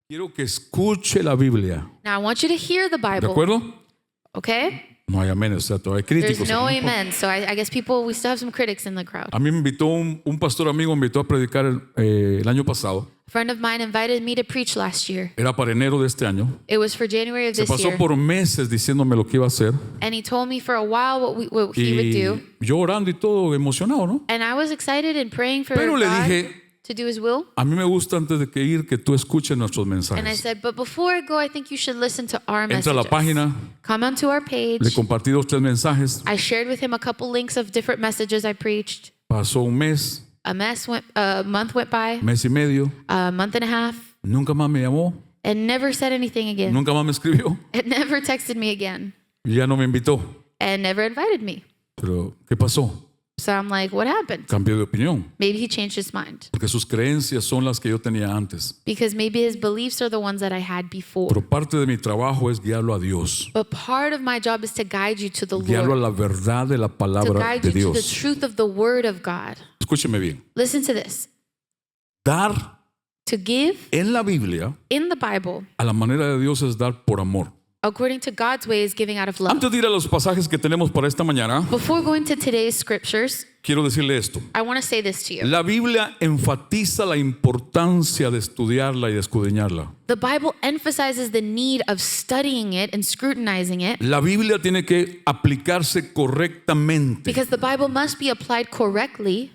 Quiero que escuche la Biblia. Now I want you to hear the ¿De Bible. acuerdo? Okay? No hay amén, o sea, todavía hay críticos. There's no ¿no? amen. So I guess we still have some critics in the crowd. A mí me invitó un pastor amigo, me invitó a predicar el año pasado. A friend of mine invited me to preach last year. Era para enero de este año. It was for January of Se this pasó year. por meses diciéndome lo que iba a hacer. And he told me for a while what he would do. Y yo orando y todo emocionado, ¿no? And I was excited and praying for Pero le God dije, to do his will. a mí me gusta antes de que ir que tú escuches nuestros And I mensajes. said, but before I go, I think you should listen to our Entra a la messages. página, Come onto our page. le compartí 2 o 3 mensajes. I shared with him a couple links of different messages I preached. Pasó un mes, A month went by, mes y medio. a month and a half, Nunca más me llamó, and never said anything again. nunca más me escribió. It never texted me again Y ya no me invitó. and never invited me. Pero, ¿qué pasó? So I'm like, what happened? Cambió de opinión. Maybe he changed his mind Porque sus creencias son las que yo tenía antes. because maybe his beliefs are the ones that I had before. Pero parte de mi trabajo es guiarlo a Dios. But part of my job is to guide you to the Guiarlo a Lord, la verdad de la to palabra guide de you to the Dios. truth of the Word of God. Escúcheme bien. Listen to this. Dar To give en la Biblia in the Bible, a la manera de Dios es dar por amor. according to God's way, is giving out of love. Antes de ir a los pasajes que tenemos para esta mañana, Before going to today's scriptures, quiero decirle esto. I want to say this to you. La Biblia enfatiza la importancia de estudiarla y de escudriñarla. The Bible emphasizes the need of studying it and scrutinizing it La Biblia tiene que aplicarse correctamente. because the Bible must be applied correctly,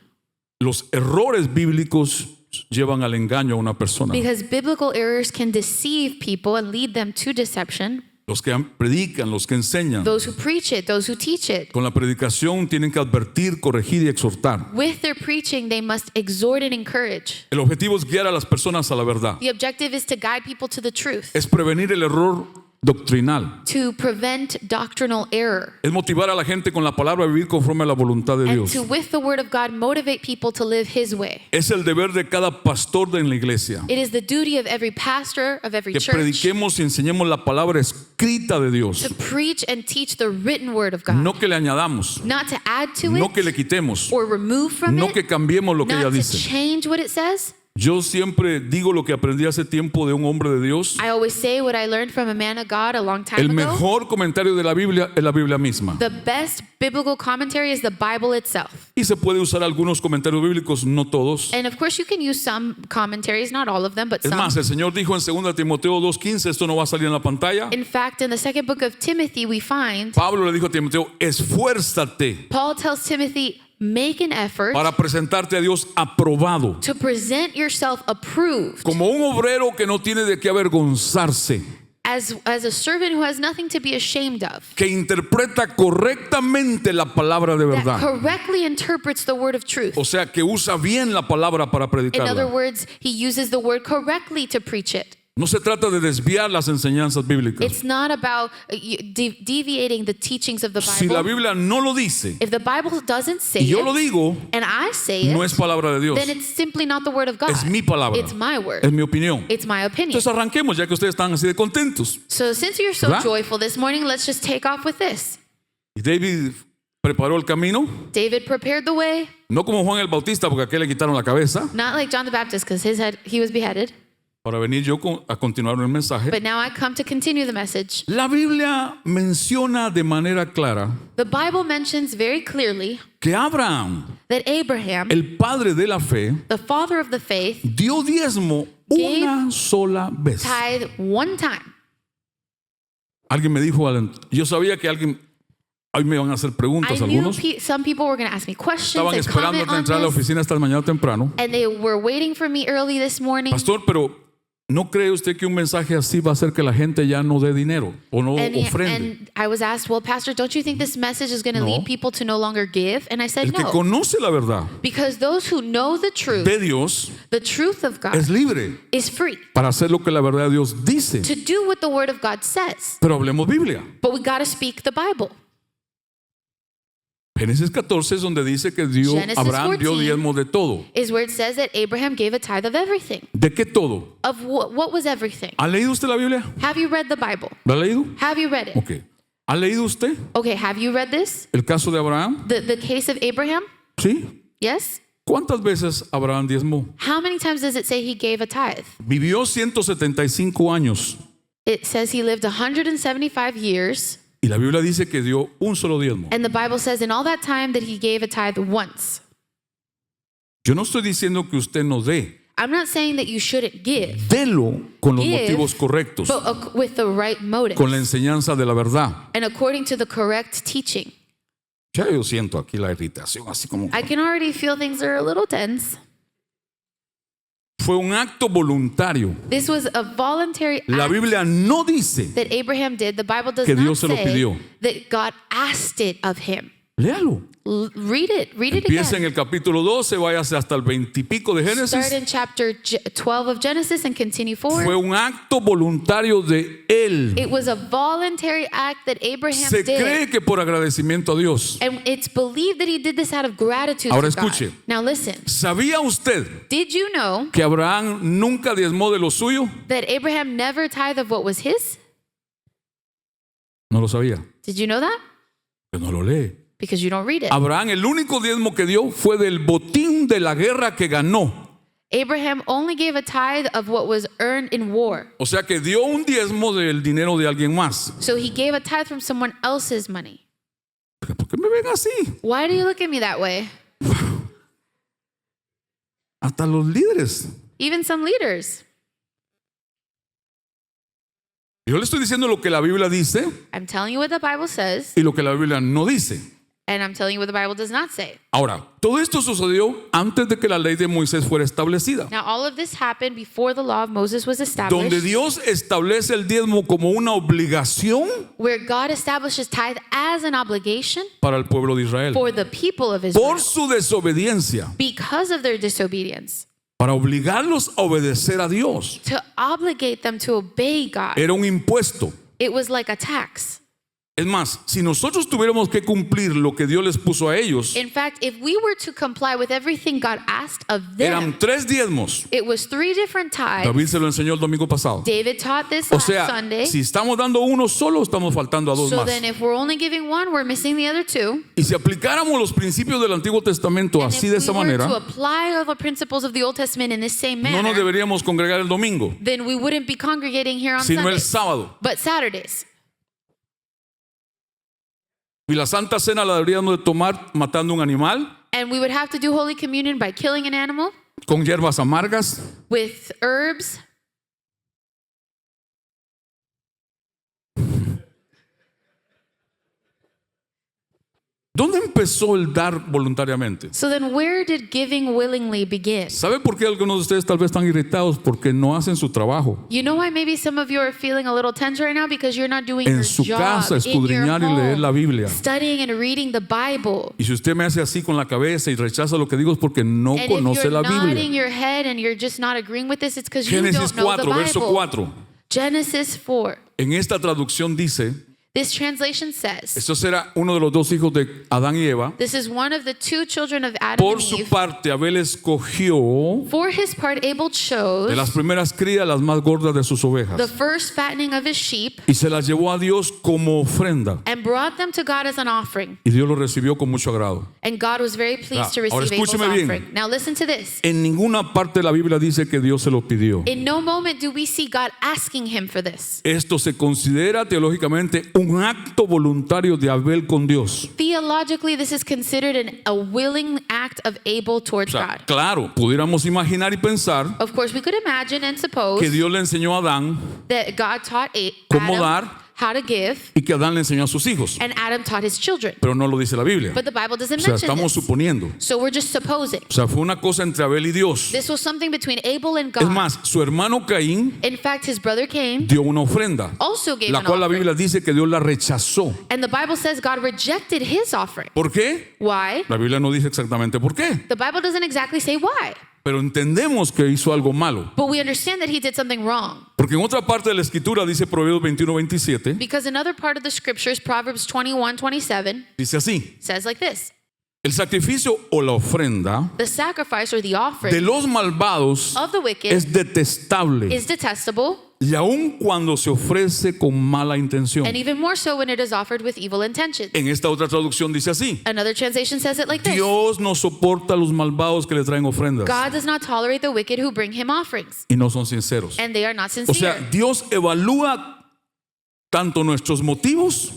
Los errores bíblicos llevan al engaño a una persona. because biblical errors can deceive people and lead them to deception. Los que predican, los que enseñan, Those who preach it, those who teach it. con la predicación tienen que advertir, corregir y exhortar. With their preaching, they must exhort and encourage. El objetivo es guiar a las personas a la verdad. The objective is to guide people to the truth, Es prevenir el error doctrinal. to prevent doctrinal error, Es motivar a la gente con la palabra a vivir conforme a la voluntad de and Dios. to, with the word of God, motivate people to live His way. Es el deber de cada pastor en la iglesia. It is the duty of every pastor, of every Que church, prediquemos y enseñemos la palabra escrita de Dios. to preach and teach the written word of God. No que le añadamos, Not to add to no que le it quitemos, or remove from no it, que cambiemos lo que ella not to dice. change what it says. Yo siempre digo lo que aprendí hace tiempo de un hombre de Dios. I always say what I learned from a man of God a long time El ago. mejor comentario de la Biblia es la Biblia misma. The best biblical commentary is the Bible itself. Y se puede usar algunos comentarios bíblicos, no todos. And of course, you can use some commentaries, not all of them, but Es some. más, el Señor dijo en 2 Timoteo 2:15, esto no va a salir en la pantalla. In fact, in the second book of Timothy, we find Pablo le dijo a Timoteo, esfuérzate Paul tells Timothy, make an effort para presentarte a Dios aprobado, to present yourself approved como un obrero que no tiene de qué avergonzarse, as a servant who has nothing to be ashamed of, que interpreta correctamente la palabra de that verdad. correctly interprets the word of truth. O sea, que usa bien la palabra para In other predicarla. words, he uses the word correctly to preach it. No se trata de desviar las enseñanzas bíblicas. It's not about deviating the teachings of the Si la Bible. Biblia no lo dice If the Bible doesn't say y yo lo it, digo, and I say no it, es palabra de Dios, then it's simply not the word of God. es mi palabra, It's my word. es mi opinión. It's my opinion. Entonces arranquemos ya que ustedes están así de contentos. So since you're so ¿Verdad? joyful this morning, let's just take off with this. Y David preparó el camino, David prepared the way, no como Juan el Bautista, porque a aquel le quitaron la cabeza, not like John the Baptist because he was beheaded. para venir yo a continuar el mensaje. But now I come to continue the message. La Biblia menciona de manera clara The Bible mentions very clearly que Abraham, that Abraham, el padre de la fe, the father of the faith, dio diezmo una sola vez. tithe one time. Alguien me dijo, yo sabía que alguien, hoy me van a hacer I preguntas knew algunos. some people were going to ask me questions Estaban and esperando comment a on entrar a la this, oficina esta mañana temprano. and they were waiting for me early this morning. Pastor, pero ¿no cree usted que un mensaje así va a hacer que la gente ya no dé dinero o no ofrende? And I was asked, well, Pastor, don't you think this message is going to No. lead people to no longer give? And I said, El que no. conoce la verdad Because those who know the truth, de Dios the truth of God, es libre is free para hacer lo que la verdad de Dios dice. to do what the Word of God says. Pero hablemos Biblia. But we got to speak the Bible. Génesis 14 es donde dice que Genesis Abraham dio 14 diezmo de todo. Is where it says that Abraham gave a tithe of everything. ¿De qué todo? Of what was everything? ¿Ha leído usted la Biblia? Have you read the Bible? ¿La ha leído? Have you read it? Ok. ¿Ha leído usted Okay, have you read this? el caso de Abraham? The case of Abraham? Sí. Yes? ¿Cuántas veces Abraham diezmó? How many times does it say he gave a tithe? Vivió 175 años It says he lived 175 years, y la Biblia dice que dio un solo diezmo. and the Bible says in all that time that he gave a tithe once. Yo no estoy diciendo que usted no dé. I'm not saying that you shouldn't give, Delo con los Give, motivos correctos, but with the right motive con la enseñanza de la verdad. and according to the correct teaching. Ya yo siento aquí la irritación, así como I can already feel things are a little tense. fue un acto voluntario. This was a voluntary La act Biblia no dice, that Abraham did. The Bible does que not Dios se lo say pidió. that God asked it of him. léalo. Read it Empieza en again. el capítulo 12, váyase hasta el 20 y pico de Start Génesis. in chapter 12 of Genesis and continue Fue forward. un acto voluntario de él. It was a voluntary act that Abraham Se did. cree que por agradecimiento a Dios. And it's believed that he did this out of gratitude Ahora to God. escuche. Now listen, ¿Sabía usted did you know que Abraham nunca diezmó de lo suyo? that Abraham never tithed of what was his? No lo sabía. Did you know that? Pero no lo lee. Because you don't read it. Abraham el único diezmo que dio fue del botín de la guerra que ganó. Abraham only gave a tithe of what was earned in war. O sea que dio un diezmo del dinero de alguien más. So he gave a tithe from someone else's money. ¿Por qué me ven así? Why do you look at me that way? Hasta los líderes. Even some leaders. Yo le estoy diciendo lo que la Biblia dice I'm telling you what the Bible says, y lo que la Biblia no dice. and I'm telling you what the Bible does not say. Ahora, todo esto sucedió antes de que la ley de Moisés fuera establecida. Now, all of this happened before the law of Moses was Donde established, Dios establece el diezmo como una obligación where God establishes tithe as an obligation para el pueblo de Israel. for the people of Israel Por su desobediencia, because of their disobedience, para obligarlos a obedecer a Dios. to obligate them to obey God. Era un impuesto. It was like a tax. Es más, si nosotros tuviéramos que cumplir lo que Dios les puso a ellos, In fact, if we were to comply with everything God asked of them, eran 3 diezmos. it was 3 different tithes. David se lo enseñó el domingo pasado. David taught this O last sea, Sunday. si estamos dando uno solo, estamos faltando a 2 So más. then if we're only giving one, we're missing the other 2. Y si aplicáramos los principios del Antiguo Testamento And así if de we esa were to manera, apply all the principles of the Old Testament in this same no nos manner, deberíamos congregar el domingo, then we wouldn't be congregating here on sino el Sundays, sábado. but Saturdays. Y la Santa Cena la deberíamos de tomar matando un animal And we would have to do Holy Communion by killing an animal con hierbas amargas. with herbs. ¿Dónde empezó el dar voluntariamente? So then where did giving willingly begin? ¿Sabe por qué algunos de ustedes tal vez están irritados? Porque no hacen su trabajo. You know why maybe some of you are feeling a little tense right now? Because you're not doing En your su job casa, in your escudriñar y leer la home, Biblia. studying and reading the Bible. Y si usted me hace así con la cabeza y rechaza lo que digo es porque no And if conoce you're la nodding Biblia. your head and you're just not agreeing with this, it's because you Génesis don't know the 4, verso Bible. 4. Genesis 4. En esta traducción dice, This translation says, esto era uno de los 2 hijos de Adán y Eva. this is one of the 2 children of Adam Por and su Eve. parte, Abel escogió For his part, Abel de las chose primeras crías las más gordas de sus the ovejas first fattening of his sheep y se las llevó a Dios como ofrenda. and brought them to God as an offering. Y Dios lo recibió con mucho agrado. And God was very pleased to Ahora receive Abel's escúcheme bien. offering. Now listen to this. En ninguna parte de la Biblia dice que Dios se lo pidió. In no moment do we see God asking him for this. Esto se considera teológicamente un acto voluntario de Abel con Dios. Theologically, this is considered a willing act of Abel O towards sea, God. claro, pudiéramos imaginar y pensar Of course, we could imagine and suppose que Dios le enseñó a Adán that God taught cómo Adam dar how to give, y que Adán le enseñó a sus hijos. and Adam taught his children. Pero no lo dice la Biblia. But the Bible O doesn't sea, mention estamos this. suponiendo. So we're just supposing. O sea, fue una cosa entre Abel y Dios. This was something between Abel and Es God. más, su hermano Caín In fact, his brother Cain dio una ofrenda, also gave la an cual la offering. Biblia dice que Dios la rechazó. And the Bible says God rejected his offering. ¿Por qué? Why? La Biblia no dice exactamente por qué, The Bible doesn't exactly say why. pero entendemos que hizo algo malo. But we understand that he did something wrong. Porque en otra parte de la escritura dice Proverbios 21:27, Because another part of the scriptures, Proverbs 21:27, dice así: says like this. el sacrificio o la ofrenda The sacrifice or the de offering los malvados of the wicked es detestable, is detestable, Y aun cuando se ofrece con mala intención. And even more so when it is offered with evil intentions. En esta otra traducción dice así: Another translation says it like this. Dios no soporta a los malvados que le traen ofrendas God does not tolerate the wicked who bring him offerings, y no son sinceros. and they are not O sea, sincere. Dios evalúa tanto nuestros motivos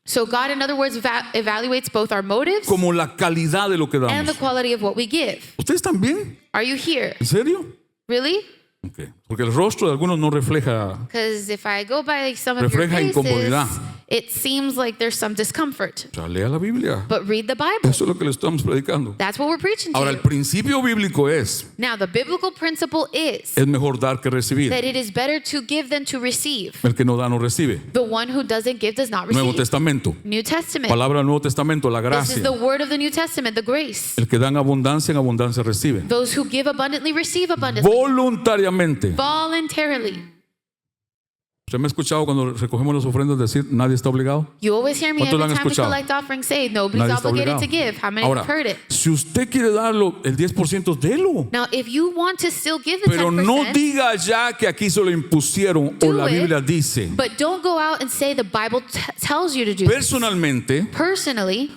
So God, in other words, evaluates both our motives como la calidad de lo que and the damos. quality of what we give. ¿Ustedes también? Are you here? ¿En serio? Really? Okay. Porque el rostro de algunos no refleja. Because if I go by some of your Refleja incomodidad. faces, it seems like there's some discomfort. O sea, lea la Biblia. But read the Bible. Eso es lo que le estamos predicando. That's what we're preaching to Ahora, el you. principio bíblico es Now, the biblical principle is mejor dar que recibir. that it is better to give than to receive. El que no da no recibe. The one who doesn't give does not Nuevo receive. Testamento. New Testament. Palabra del Nuevo Testamento, la This is the gracia. word of the New Testament, the grace. El que da en abundancia recibe. Those who give abundantly receive abundantly. Voluntariamente. Voluntarily. ¿Usted me ha escuchado cuando recogemos las ofrendas decir nadie está obligado? You always hear me ¿Cuántos lo every han time we escuchado? collect offerings say nobody's Nadie está obligated obligado. to give. How many Ahora, have heard it? si usted quiere darlo el 10%, délo. Now, if you want to still give the Pero 10%, no diga ya que aquí se lo impusieron o Do la it. Biblia dice. but don't go out and say the Bible tells you to do it. Personalmente, Personally,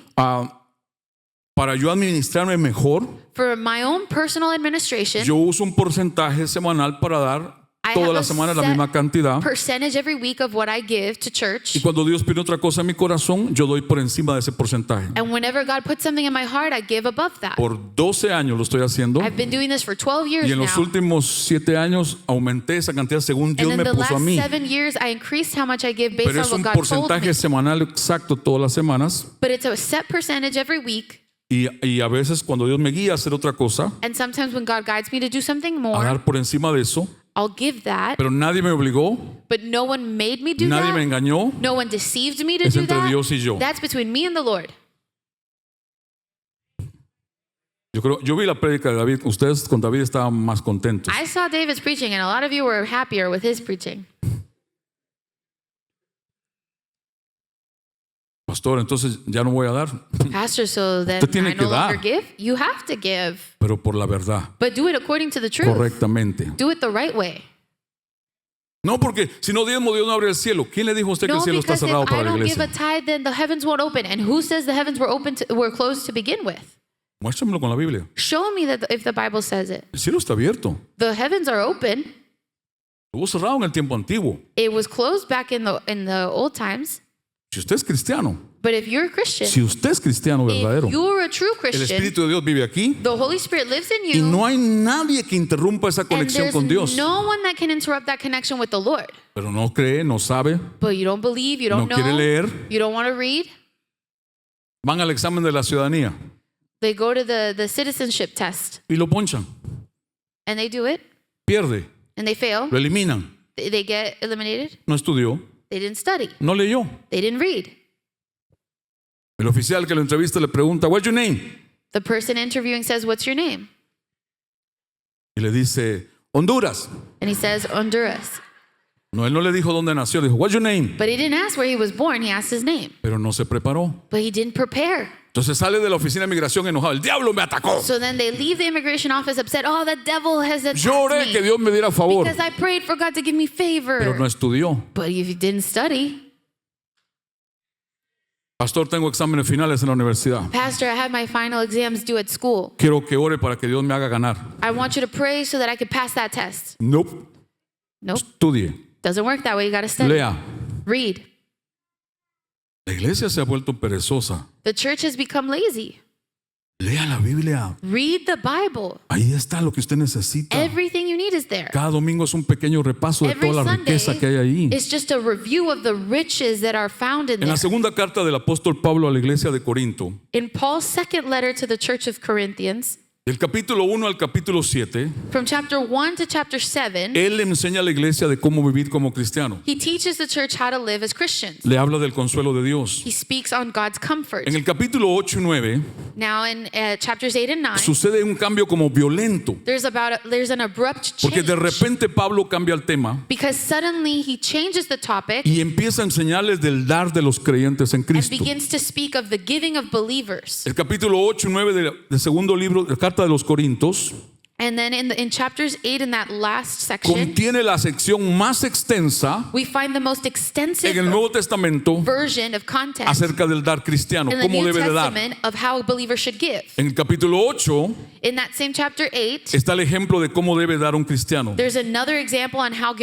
para yo administrarme mejor, for my own personal administration, yo uso un porcentaje semanal para dar I toda have la a semana la set misma cantidad. percentage every week of what I give to church. Y cuando Dios pide otra cosa en mi corazón, yo doy por encima de ese porcentaje. And whenever God puts something in my heart, I give above that. Por 12 años lo estoy haciendo. I've been doing this for 12 years Y en los now. últimos 7 años aumenté esa cantidad según Dios And in me the puso a last mí. 7 years, I increased how much I give based Pero on es what un God told me. porcentaje semanal exacto todas las semanas. But it's a set percentage every week. Y a veces cuando Dios me guía a hacer otra cosa, And sometimes when God guides me to do something a more, dar por encima de eso, I'll give that. pero nadie me obligó, But no one made me do nadie me that. engañó. No one deceived me to Es do entre that. Dios y yo. That's between me and the Lord. Yo vi la prédica de David. Ustedes con David estaban más contentos. I saw David's preaching, and a lot of you were happier with his preaching. Pastor, entonces ya no voy a dar, Pastor, so then Usted tiene I que no longer dar. give? You have to give. pero por la verdad, But do it according to the truth. correctamente. Do it the right way. No, porque si no diezmo, Dios no abre el cielo. ¿Quién le dijo a usted que el No, cielo está because if cerrado I para la don't give a iglesia? tithe, then the heavens won't open. And who says the heavens were closed to begin with? Muéstramelo con la Biblia. Show me that if the Bible says it. El cielo está abierto. The heavens are open. Estuvo cerrado en el tiempo antiguo. It was closed back in the old times. Si usted es cristiano, But if you're a Christian, si usted es cristiano verdadero, if you're a true el Christian, Espíritu de Dios vive aquí the Holy Spirit lives in y you. no hay nadie que interrumpa esa And conexión there's con Dios. no one that can interrupt that connection with the Lord. Pero no cree, no sabe, But you don't believe, you don't no quiere know, leer. you don't want to read. Van al examen de la ciudadanía They go to the citizenship test y lo ponchan. and they do it Pierde, and they fail. lo eliminan. They get eliminated. No estudió, They didn't study. no leyó. They didn't read. El oficial que lo entrevista le pregunta, "What's your name?" The person interviewing says, "What's your name?" Y le dice, "Honduras." And he says, "Honduras." No, él no le dijo dónde nació, le dijo, "What's your name?" But he didn't ask where he was born. He asked his name. Pero no se preparó. But he didn't prepare. Entonces sale de la oficina de migración enojado. "El diablo me atacó. So then they leave the immigration office upset. Oh, the devil has attacked Lloré que me Dios me diera favor." because I prayed for God to give me favor. Pero no estudió. But if you didn't study, Pastor, tengo exámenes finales en la universidad. Pastor, I have my final exams due at school. Quiero que ore para que Dios me haga ganar. I want you to pray so that I could pass that test. Nope. Nope, Estudie. doesn't work that way. You got to study. Lea. Read. La iglesia se ha vuelto perezosa. The church has become lazy. Lea la Biblia. Read the Bible. Ahí está lo que usted necesita. Everything you need is there. Cada domingo es un pequeño repaso de Every toda la riqueza que hay ahí. Sunday is just a review of the riches that are found in En la there. segunda carta del apóstol Pablo a la iglesia de Corinto, In Paul's second letter to the church of Corinthians, del capítulo 1 al capítulo 7, from chapter 1 to chapter 7, él le enseña a la iglesia de cómo vivir como cristiano. he teaches the church how to live as Christians. Le habla del consuelo de Dios. He speaks on God's comfort. En el capítulo 8 y 9 Now in chapters 8 and 9, sucede un cambio como violento, there's an abrupt porque change. de repente Pablo cambia el tema Because suddenly he changes the topic y empieza a enseñarles del dar de los creyentes en and Cristo. begins to speak of the giving of believers. El capítulo 8 y 9 del segundo libro de Carta de los Corintios And then in chapters 8, in that last section, contiene la sección más extensa we find the most extensive en el Nuevo Testamento version of context acerca del dar cristiano, in the cómo New debe de dar. Testament of how a believer should give. En el capítulo 8 In that same chapter 8, está el ejemplo de cómo debe dar un cristiano. there's another example on how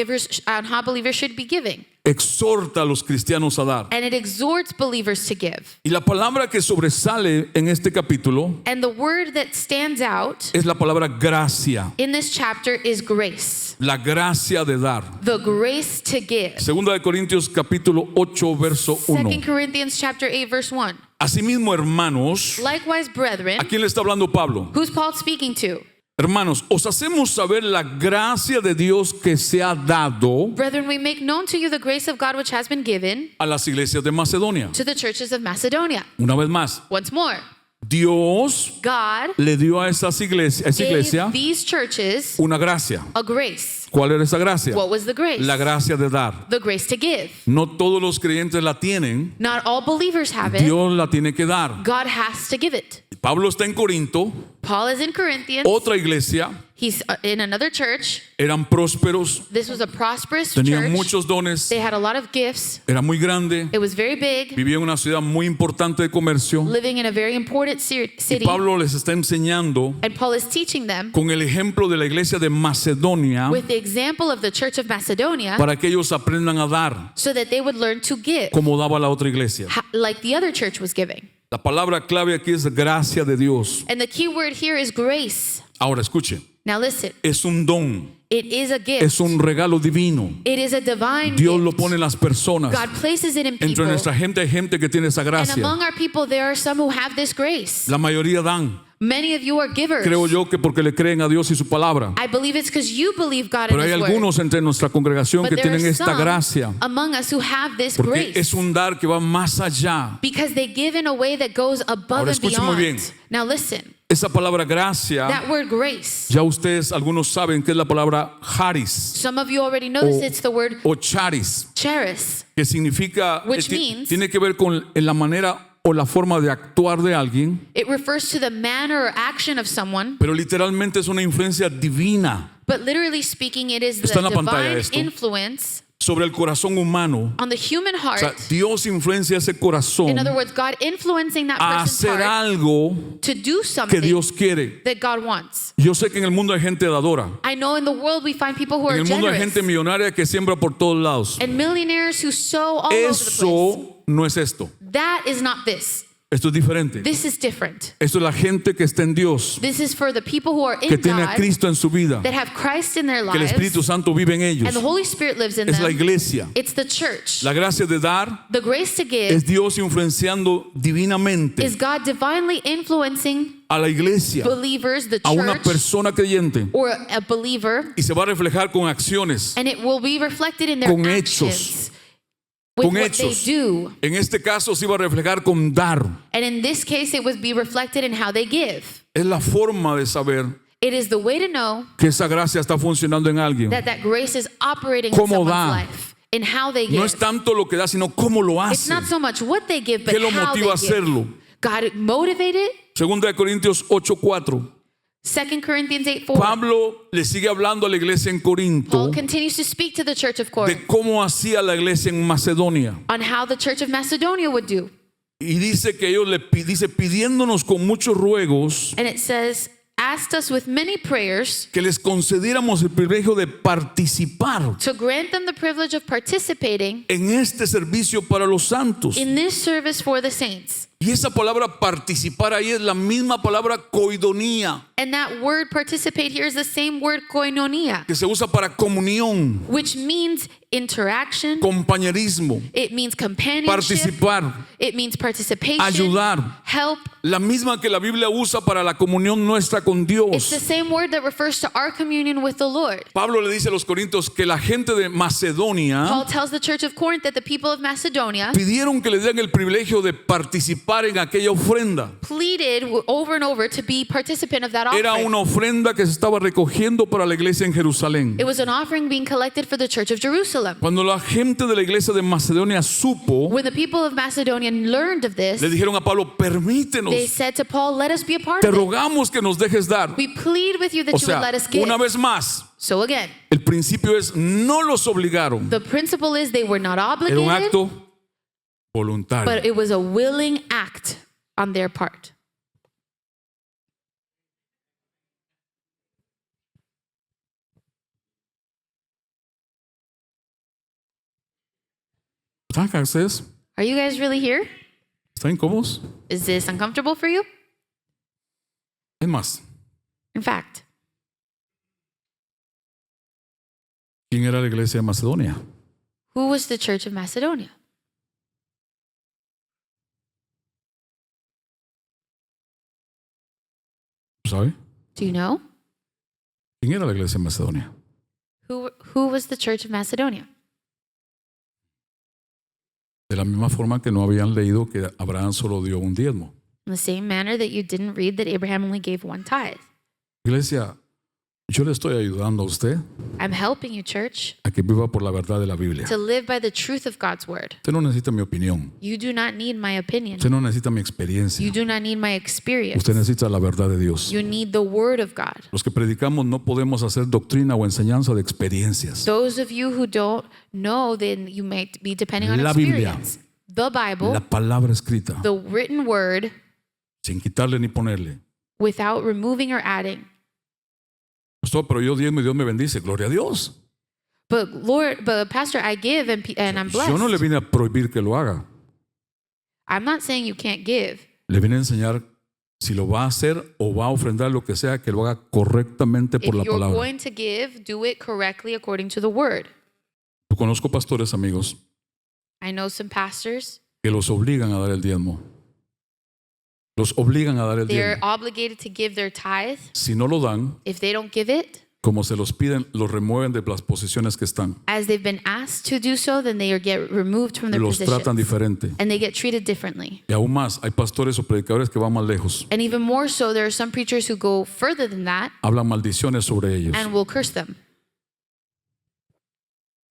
believers should be giving. Exhorta a los cristianos a dar. And it exhorts believers to give. Y la palabra que sobresale en este capítulo And the word that stands out es la palabra gracia. in this chapter is grace. La gracia de dar. The grace to give. Segunda de Corintios capítulo 8 verso 1. 2 Corinthians chapter 8 verse 1. Asimismo, hermanos, Likewise, brethren, ¿a quién le está hablando Pablo? who's Paul speaking to? Hermanos, os hacemos saber la gracia de Dios que se ha dado Brethren, we make known to you the grace of God which has been given a las iglesias de Macedonia. to the churches of Macedonia. Una vez más, Once more, Dios God le dio a esa iglesia gave these churches una gracia. a grace. ¿Cuál era esa gracia? What was the grace? La gracia de dar. The grace to give. No todos los creyentes la tienen. Not all believers have it. Dios la tiene que dar. God has to give it. Pablo está en Corinto, Paul is in Corinthians. otra iglesia, He's in another church. eran prósperos, This was a prosperous tenían church. muchos dones, They had a lot of gifts. era muy grande, It was very big, vivía en una ciudad muy importante de comercio. living in a very important Y city. Pablo les está enseñando And Paul is teaching them con el ejemplo de la iglesia de Macedonia with the example of the church of Macedonia para que ellos aprendan a dar so that they would learn to give como daba la otra iglesia. like the other church was giving. La palabra clave aquí es gracia de Dios. And the key word here is grace. Ahora escuche, Now listen, es un don, it is a gift. es un regalo divino. It is a divine Dios lo gift. pone en las personas. God places it in Entre people. nuestra gente hay gente que tiene esa And gracia. among our people, there are some who have this grace. La mayoría dan. Many of you are givers. Creo yo que porque le creen a Dios y su palabra. I believe it's because you believe God Pero in hay His word. algunos entre nuestra congregación But que there tienen are esta some gracia. among us who have this Porque grace. es un dar que va más allá. Because they give in a way that goes above Ahora and escuche muy bien. beyond. Now listen, Esa palabra gracia, that word grace. ya ustedes algunos saben que es la palabra charis Some of you already know this. It's the word o charis, charis, que significa, Which means- tiene que ver con en la manera o la forma de actuar de alguien, It refers to the manner or action of someone, pero literalmente es una influencia divina but literally speaking, it is the Está en la pantalla divine esto. influence sobre el corazón humano. on the human O heart. sea, Dios influencia ese corazón In other words, God influencing that a person's hacer heart algo to do que something Dios quiere. that God wants. Yo sé que en el mundo hay gente dadora. I know in the world we find people who En are el mundo hay generous gente millonaria que siembra por todos lados. and millionaires who sow all over the place. Eso no es esto. That is not this. Esto es diferente. This is different. Esto es la gente que está en Dios, This is for the people who are que in tiene a God, Cristo en su vida, that have Christ in their que el Espíritu lives, Santo vive en and the ellos. Holy Spirit lives in Es la them. iglesia. It's the church. La gracia de dar The grace to give es Dios influenciando divinamente is God divinely influencing a la iglesia, believers, the a una church, persona creyente, or a believer, y se va a reflejar con acciones, and it will be reflected in their Con actions, hechos. with Con what hechos. they do. En este caso se va a reflejar con dar. And in this case, it would be reflected in how they give. Es la forma de saber It is the way to know que esa gracia está funcionando en alguien. that grace is operating in ¿Cómo someone's da? life, in how they give. No es tanto lo que da, sino cómo lo It's hace. not so much what they give, but ¿Qué lo how they motiva a give. hacerlo? God motivated. Segunda de Corintios 8:4. 2 Corinthians 8:4. Pablo le sigue hablando a la iglesia en Corinto Paul continues to speak to the church of Corinth de cómo hacía la iglesia en Macedonia. on how the church of Macedonia would do. Y dice que ellos dice pidiéndonos con muchos ruegos And it says, asked us with many prayers que les concediéramos el privilegio de participar to grant them the privilege of participating en este servicio para los santos. in this service for the saints. Y esa palabra participar ahí es la misma palabra koidonía, And that word participate here is the same word koinonia, que se usa para comunión, which means interaction. compañerismo, It means companionship. participar, It means participation. ayudar. Help. La misma que la Biblia usa para la comunión nuestra con It's the Dios. same word that refers to our communion with the Lord. Pablo le dice a los corintios que la gente de Macedonia Paul tells the church of Corinth that the people of Macedonia pidieron que le den el privilegio de participar participar en aquella ofrenda. pleaded over and over to be participant of that Era offering. una ofrenda que se estaba recogiendo para la iglesia en Jerusalén. It was an offering being collected for the church of Jerusalem. Cuando la gente de la iglesia de Macedonia supo, When the people of Macedonia learned of this, le dijeron a Pablo, they permítenos, said to Paul, let us be a part te of it. rogamos que nos dejes dar. We plead with you that O you would sea, let us give. una vez más, So again, el principio es no los obligaron. the principle is they were not Era un obligated, acto voluntario. but it was a willing act on their part. ¿Están acá ustedes? Are you guys really here? ¿Están incómodos? Is this uncomfortable for you? Es más, In fact, ¿quién era la iglesia de Macedonia? who was the church of Macedonia? ¿Sabe? Do you know? ¿Quién era la iglesia de Macedonia? Who was the church of Macedonia? De la misma forma que no habían leído que Abraham solo dio un diezmo. In the same manner that you didn't read that Abraham only gave one tithe. Iglesia, yo le estoy ayudando a usted I'm helping you, church, a que viva por la verdad de la Biblia. to live by the truth of God's word. Usted no necesita mi opinión. You do not need my opinion. Usted no necesita mi experiencia. You do not need my experience. Usted necesita la verdad de Dios. You need the word of God. Los que predicamos no podemos hacer doctrina o enseñanza de experiencias. Those of you who don't know, then you might be depending on La Biblia. experience. The Bible, La palabra escrita, the written word, sin quitarle ni ponerle. without removing or adding. Pastor, pero yo diezmo y Dios me bendice. Gloria a Dios. But Lord, but Pastor, I give and I'm blessed. Yo no le vine a prohibir que lo haga. I'm not saying you can't give. Le vine a enseñar si lo va a hacer o va a ofrendar lo que sea, que lo haga correctamente por If la you're palabra. going to give, do it correctly according to the word. Yo conozco pastores, amigos, I know some pastors, que los obligan a dar el diezmo. Los obligan a dar el they're diezmo. obligated to give their tithe. Si no lo dan, If they don't give it, como se los piden, los remueven de las posiciones que están. as they've been asked to do so, then they get removed from their Los tratan positions. diferente. And they get treated differently. Y aún más, hay pastores o predicadores que van más lejos. And even more so, there are some preachers who go further than that Hablan maldiciones sobre ellos. and will curse them.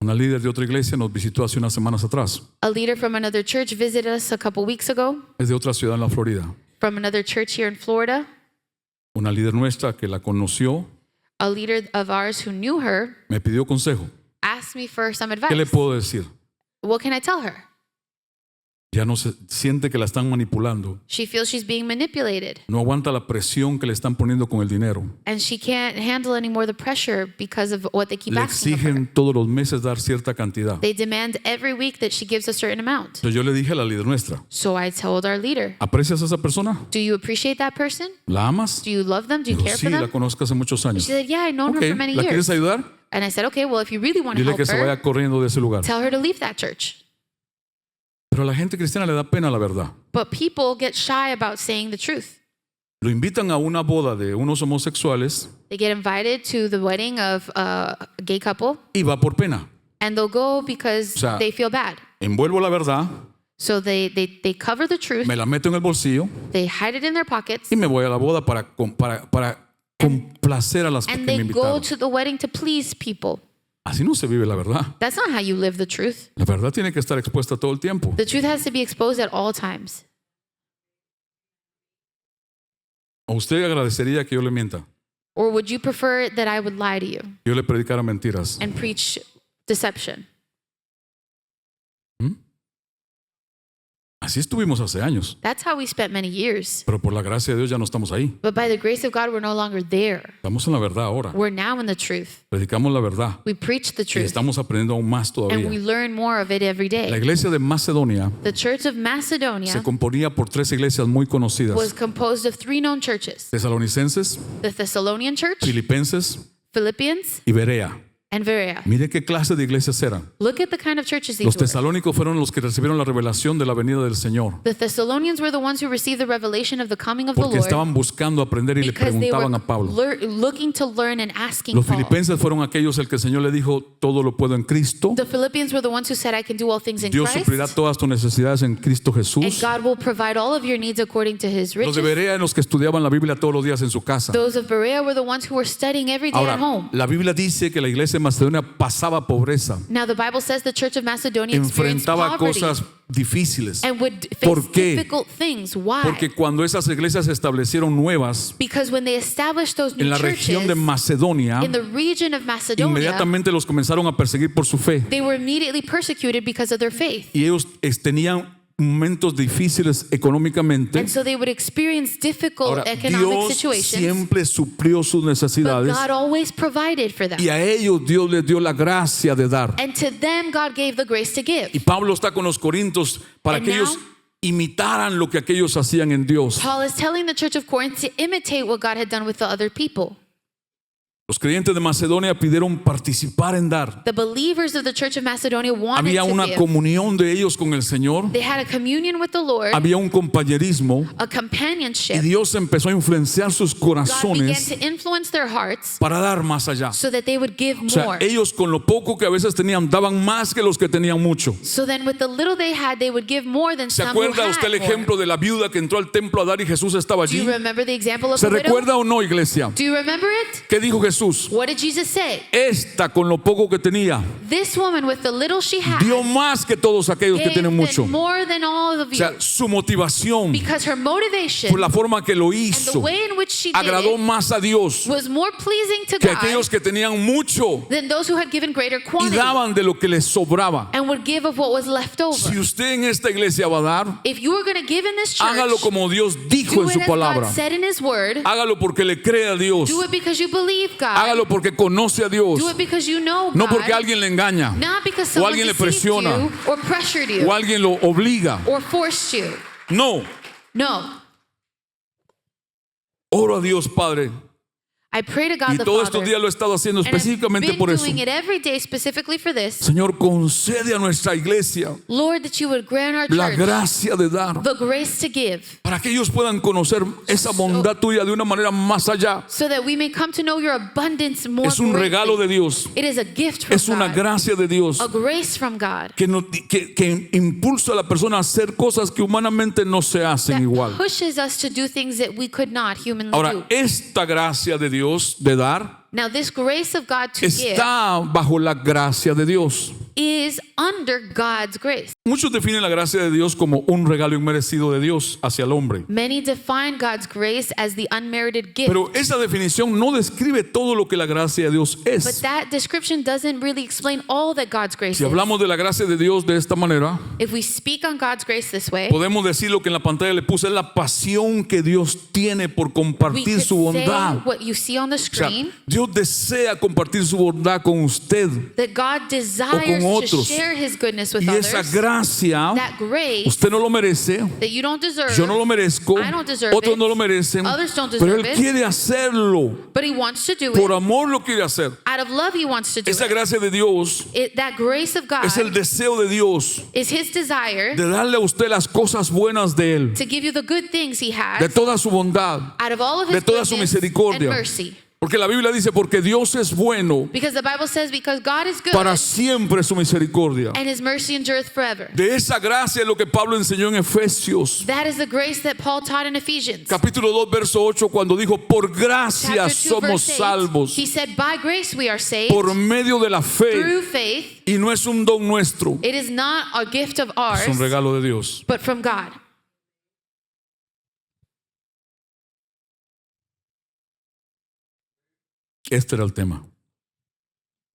Una líder de otra iglesia nos visitó hace unas semanas atrás. A leader from another church visited us a couple weeks ago, Es de otra ciudad en la Florida. from another church here in Florida. Una líder nuestra que la conoció A leader of ours who knew her me pidió consejo. asked me for some ¿Qué le advice. puedo decir? What can I tell her? Ya no se siente que la están manipulando. She feels she's being manipulated No aguanta la presión que le están poniendo con el dinero. and she can't handle anymore the pressure because of what they keep Le asking of her. exigen todos los meses dar cierta cantidad. They demand every week that she gives a certain amount. Entonces yo le dije a la líder nuestra, So I told our leader, ¿aprecias a esa persona? do you appreciate that person? ¿La amas? Do you love them? Do you Dijo, care sí, for la them? conozco hace muchos años. She said, yeah, I've known Ok, her for many ¿la quieres years. ayudar? And I said, okay, well, if you really want to Dile help que se her, vaya corriendo de ese lugar. tell her to leave that church. Pero a la gente cristiana le da pena la verdad. But people get shy about saying the truth. Lo invitan a una boda de unos homosexuales They get invited to the wedding of a gay couple y va por pena. and they'll go because O sea, they feel bad. Envuelvo la verdad, So they cover the truth, me la meto en el bolsillo they hide it in their pockets, y me voy a la boda para complacer a las que and me they go invitaron. to the wedding to please people. Así no se vive la verdad. That's not how you live the truth. La verdad tiene que estar expuesta todo el tiempo. The truth has to be exposed at all times. ¿O usted agradecería que yo le mienta? Or would you prefer that I would lie to you Que yo le predicara mentiras. and preach deception? Así estuvimos hace años. That's how we spent many years. Pero por la gracia de Dios ya no estamos ahí. But by the grace of God, we're no longer there. Estamos en la verdad ahora. We're now in the truth. Predicamos la verdad. We preach the Y truth. estamos aprendiendo aún más And we todavía. learn more of it every La day. iglesia de Macedonia The church of Macedonia se componía por 3 iglesias muy conocidas. was composed of 3 known churches: Tesalonicenses, the Thessalonian church, Filipenses Philippians, y Berea. and Berea. Mire qué clase de iglesias eran. Look at the kind of churches Los these were. tesalónicos fueron los que recibieron la revelación de la venida del Señor, The Thessalonians were the ones who received the revelation of the coming of the porque Lord estaban buscando aprender y le because they were preguntaban a Pablo. looking to learn and asking Los Paul. filipenses fueron aquellos el que el Señor le dijo, todo lo puedo en Cristo. The Philippians were the ones who said, I can do all things in Dios Christ, suplirá todas tus necesidades en Cristo and Jesús. God will provide all of your needs according to His Los de riches. Berea eran los que estudiaban la Biblia todos los días en su casa. Those of Berea were the ones who were studying every day Ahora, at home. la Biblia dice que la iglesia de Macedonia pasaba pobreza, Now the Bible says the Church of Macedonia experienced enfrentaba poverty cosas difíciles. and would ¿Por face qué? difficult things. Why? Porque cuando esas iglesias se establecieron nuevas Because when they established those new en la churches región de Macedonia, in the region of Macedonia, inmediatamente los comenzaron a perseguir por su fe. they were immediately persecuted because of their faith. Y ellos tenían momentos difíciles económicamente. And so they would experience difficult Ahora, economic Dios situations. siempre suplió sus But necesidades God always provided for them. y a ellos Dios les dio la gracia de dar. And to them, God gave the grace to give. Y Pablo está con los corintios para And que ellos now- imitaran lo que aquellos hacían en Dios. Paul is telling the church of Corinth to imitate what God had done with the other people. Los creyentes de Macedonia pidieron participar en dar. The believers of the church of Macedonia wanted Había to una give. comunión de ellos con el Señor. They had a communion with the Lord, Había un compañerismo a y companionship. Dios empezó a influenciar sus God began corazones to influence their hearts para dar más allá. so that they would give O sea, more. ellos con lo poco que a veces tenían daban más que los que tenían mucho. So then with the little they had, they would give more than ¿Se some who acuerda had usted el more. ejemplo de la viuda que entró al templo a dar y Jesús estaba Do you allí? remember the example of ¿Se the widow? recuerda o no, iglesia? Do you remember it? ¿Qué dijo Jesús? What did Jesus say? Esta con lo poco que tenía This woman with the little she had dio más que todos aquellos que gave tienen mucho. them more than all of O you. sea, su motivación Because her motivation por la forma que lo and the hizo way in which she did agradó it más a Dios was more pleasing to que God aquellos que tenían mucho than those who had given greater y quantity daban de lo que les sobraba. and would give of what was left over. Si usted en esta iglesia va a dar, If you are going to give in this church, hágalo como Dios dijo do en it su as God palabra. said in His Word. Hágalo porque le cree a Dios. Do it because you believe God. Hágalo porque conoce a Dios. Do it because you know God. No porque alguien le engaña Not because o someone alguien le deceived presiona you or pressured you o alguien lo obliga. or forced you. No. No. Oro a Dios, Padre. I pray to God Y the todos estos Father. días lo he estado haciendo And I've específicamente been por eso. doing it every day specifically for this. Señor, concede a nuestra iglesia Lord, that you would grant our la church gracia de dar the grace to give para que ellos puedan conocer esa bondad tuya de una manera más allá. so that we may come to know your abundance more Es un regalo de greatly. Dios. It is a gift from Es una God, gracia de Dios a grace from God que impulsa a la persona a hacer cosas que humanamente no se hacen that igual. pushes us to do things that we could not humanly do. Ahora, esta gracia de Dios de dar Now, this grace of God to give está bajo la gracia de Dios. is under God's grace. Muchos definen la gracia de Dios como un regalo inmerecido de Dios hacia el hombre. Many define God's grace as the unmerited gift. Pero esa definición no describe todo lo que la gracia de Dios But es. that description doesn't really explain all that God's grace Si is. hablamos de la gracia de Dios de esta manera, If we speak on God's grace this way, podemos decir lo que en la pantalla le puse, es la pasión que Dios tiene por we compartir could su say bondad. what you see on the O sea, screen, Dios desea compartir su bondad con usted. that God desires to otros. share His goodness with Y esa others. gracia, That grace usted no lo merece, that you don't deserve, yo no lo merezco, I don't deserve otros it, no lo merecen, others don't pero deserve Él it. quiere hacerlo. but He wants to do Por it. amor lo quiere hacer. Out of love, He wants to do Esa it. gracia de Dios That grace of God es el deseo de Dios is His desire de darle a usted las cosas buenas de Él, to give you the good things He has de toda su bondad, out of all of de His toda su goodness misericordia. and mercy. Porque la Biblia dice, porque Dios es bueno, Because the Bible says, because God is good para siempre es su misericordia. and His mercy endureth forever. De esa gracia es lo que Pablo enseñó en Efesios, That is the grace that Paul taught in Ephesians. capítulo 2, verso 8, cuando dijo, por gracia Chapter 2, somos verse 8, salvos, he said, by grace we are saved por medio de la fe, through faith. y no es un don nuestro, It is not a gift of ours, es un regalo de Dios. but from God. Este era el tema.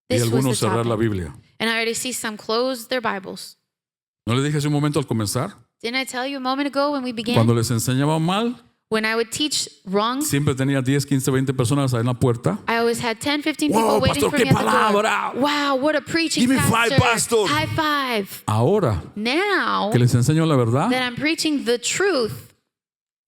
Y This was algunos the cerrar la topic. Biblia. And I already see some close their Bibles. ¿No le dije hace un momento al comenzar? Didn't I tell you a moment ago when we began? Cuando les enseñaba mal, When I would teach wrong, siempre tenía 10, 15, 20 personas ahí en la puerta. I always had 10, 15 Wow, people waiting pastor, for qué me at the door. palabra. Wow, what a preaching Give me pastor. five, pastor. High five. Ahora Now que les enseño la verdad, that I'm preaching the truth,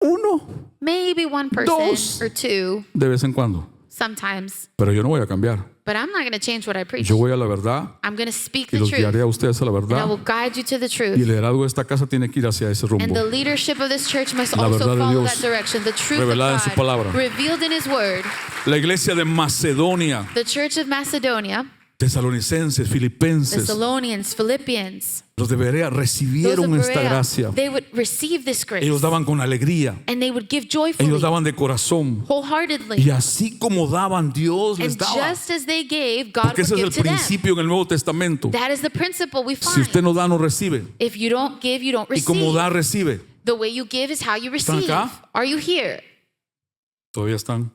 uno maybe one person Dos. or two de vez en cuando. sometimes, Pero yo no voy a cambiar. But I'm not going to change what I preach. Yo voy a la verdad I'm going to speak y the los truth. guiaré a ustedes a la And I verdad. will guide you to the Y truth. el liderazgo de esta casa tiene que ir hacia ese And the rumbo. leadership of this church must La also verdad de follow Dios, that direction. The truth revelada en of su God, palabra. revealed in His Word. La iglesia de Macedonia, The church of Macedonia, tesalonicenses, filipenses, Thessalonians, Philippians, los de Berea those recibieron of esta Berea, gracia. they would receive this grace. Ellos daban con alegría, And they would give ellos joyfully, daban de corazón. wholeheartedly. Y así como daban, Dios les And daba. just as they gave, God Porque would ese es give el to them. principio en el Nuevo Testamento. That is the principle we Si usted find. no da, no recibe. If you don't give, you don't Y como receive. da, recibe. The way you give is how you ¿Están receive. acá? Are you here? Todavía están.